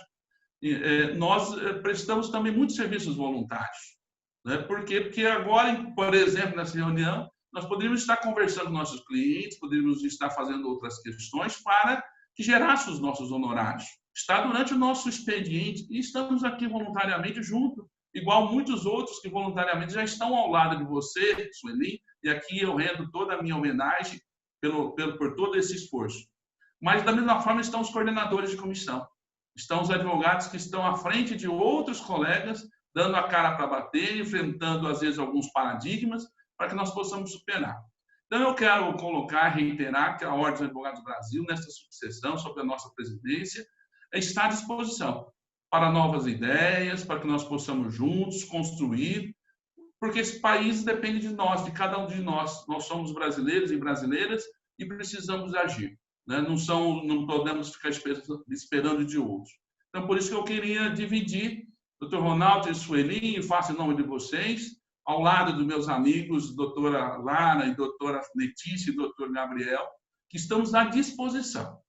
nós prestamos também muitos serviços voluntários. Né? Por quê? Porque agora, por exemplo, nessa reunião, nós poderíamos estar conversando com nossos clientes, poderíamos estar fazendo outras questões para que gerasse os nossos honorários. Está durante o nosso expediente e estamos aqui voluntariamente junto, igual muitos outros que voluntariamente já estão ao lado de você, Sueli, e aqui eu rendo toda a minha homenagem por todo esse esforço. Mas, da mesma forma, estão os coordenadores de comissão, estão os advogados que estão à frente de outros colegas, dando a cara para bater, enfrentando, às vezes, alguns paradigmas, para que nós possamos superar. Então, eu quero reiterar que a Ordem dos Advogados do Brasil, nesta sucessão, sob a nossa presidência, está à disposição para novas ideias, para que nós possamos juntos construir, porque esse país depende de nós, de cada um de nós. Nós somos brasileiros e brasileiras e precisamos agir. Né? Não podemos ficar esperando de outros. Então, por isso que eu queria dividir, doutor Ronaldo e Sueli, faço em nome de vocês, ao lado dos meus amigos, doutora Lara e doutora Letícia e doutor Gabriel, que estamos à disposição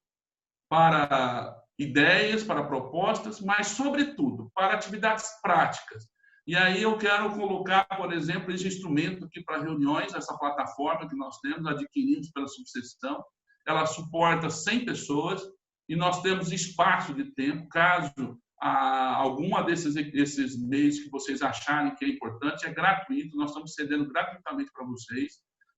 para ideias, para propostas, mas, sobretudo, para atividades práticas. E aí eu quero colocar, por exemplo, esse instrumento aqui para reuniões, essa plataforma que nós temos, adquirimos pela subseção, ela suporta 100 pessoas e nós temos espaço de tempo, caso alguma desses meios que vocês acharem que é importante, é gratuito, nós estamos cedendo gratuitamente para vocês,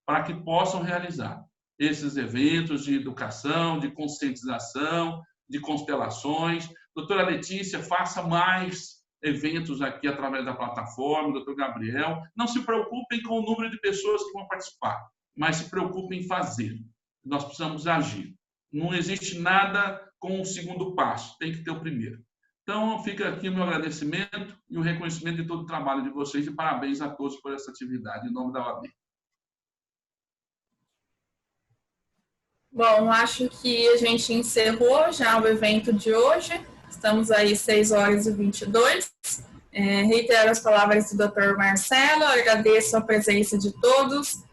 para que possam realizar esses eventos de educação, de conscientização, de constelações. Doutora Letícia, faça mais eventos aqui através da plataforma, doutor Gabriel. Não se preocupem com o número de pessoas que vão participar, mas se preocupem em fazer. Nós precisamos agir. Não existe nada com o segundo passo, tem que ter o primeiro. Então, fica aqui o meu agradecimento e o reconhecimento de todo o trabalho de vocês e parabéns a todos por essa atividade, em nome da OAB. Bom, acho que a gente encerrou já o evento de hoje. Estamos aí 6h22. Reitero as palavras do Dr. Marcelo, agradeço a presença de todos.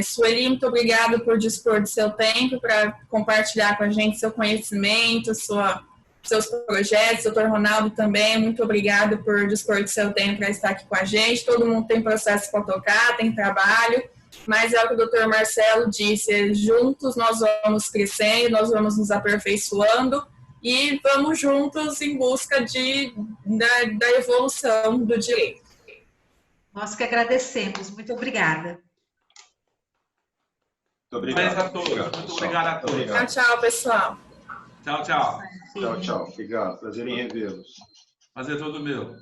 Sueli, muito obrigada por dispor do seu tempo para compartilhar com a gente seu conhecimento, seus projetos. Doutor Ronaldo também, muito obrigada por dispor do seu tempo para estar aqui com a gente. Todo mundo tem processo para tocar, tem trabalho, mas é o que o doutor Marcelo disse, juntos nós vamos crescendo, nós vamos nos aperfeiçoando e vamos juntos em busca da evolução do direito. Nós que agradecemos. Muito obrigada. Muito obrigado a todos. Muito obrigado a todos. Tchau, tchau, pessoal. Tchau, tchau. Tchau, tchau. Obrigado. Prazer em revê-los. Prazer todo meu.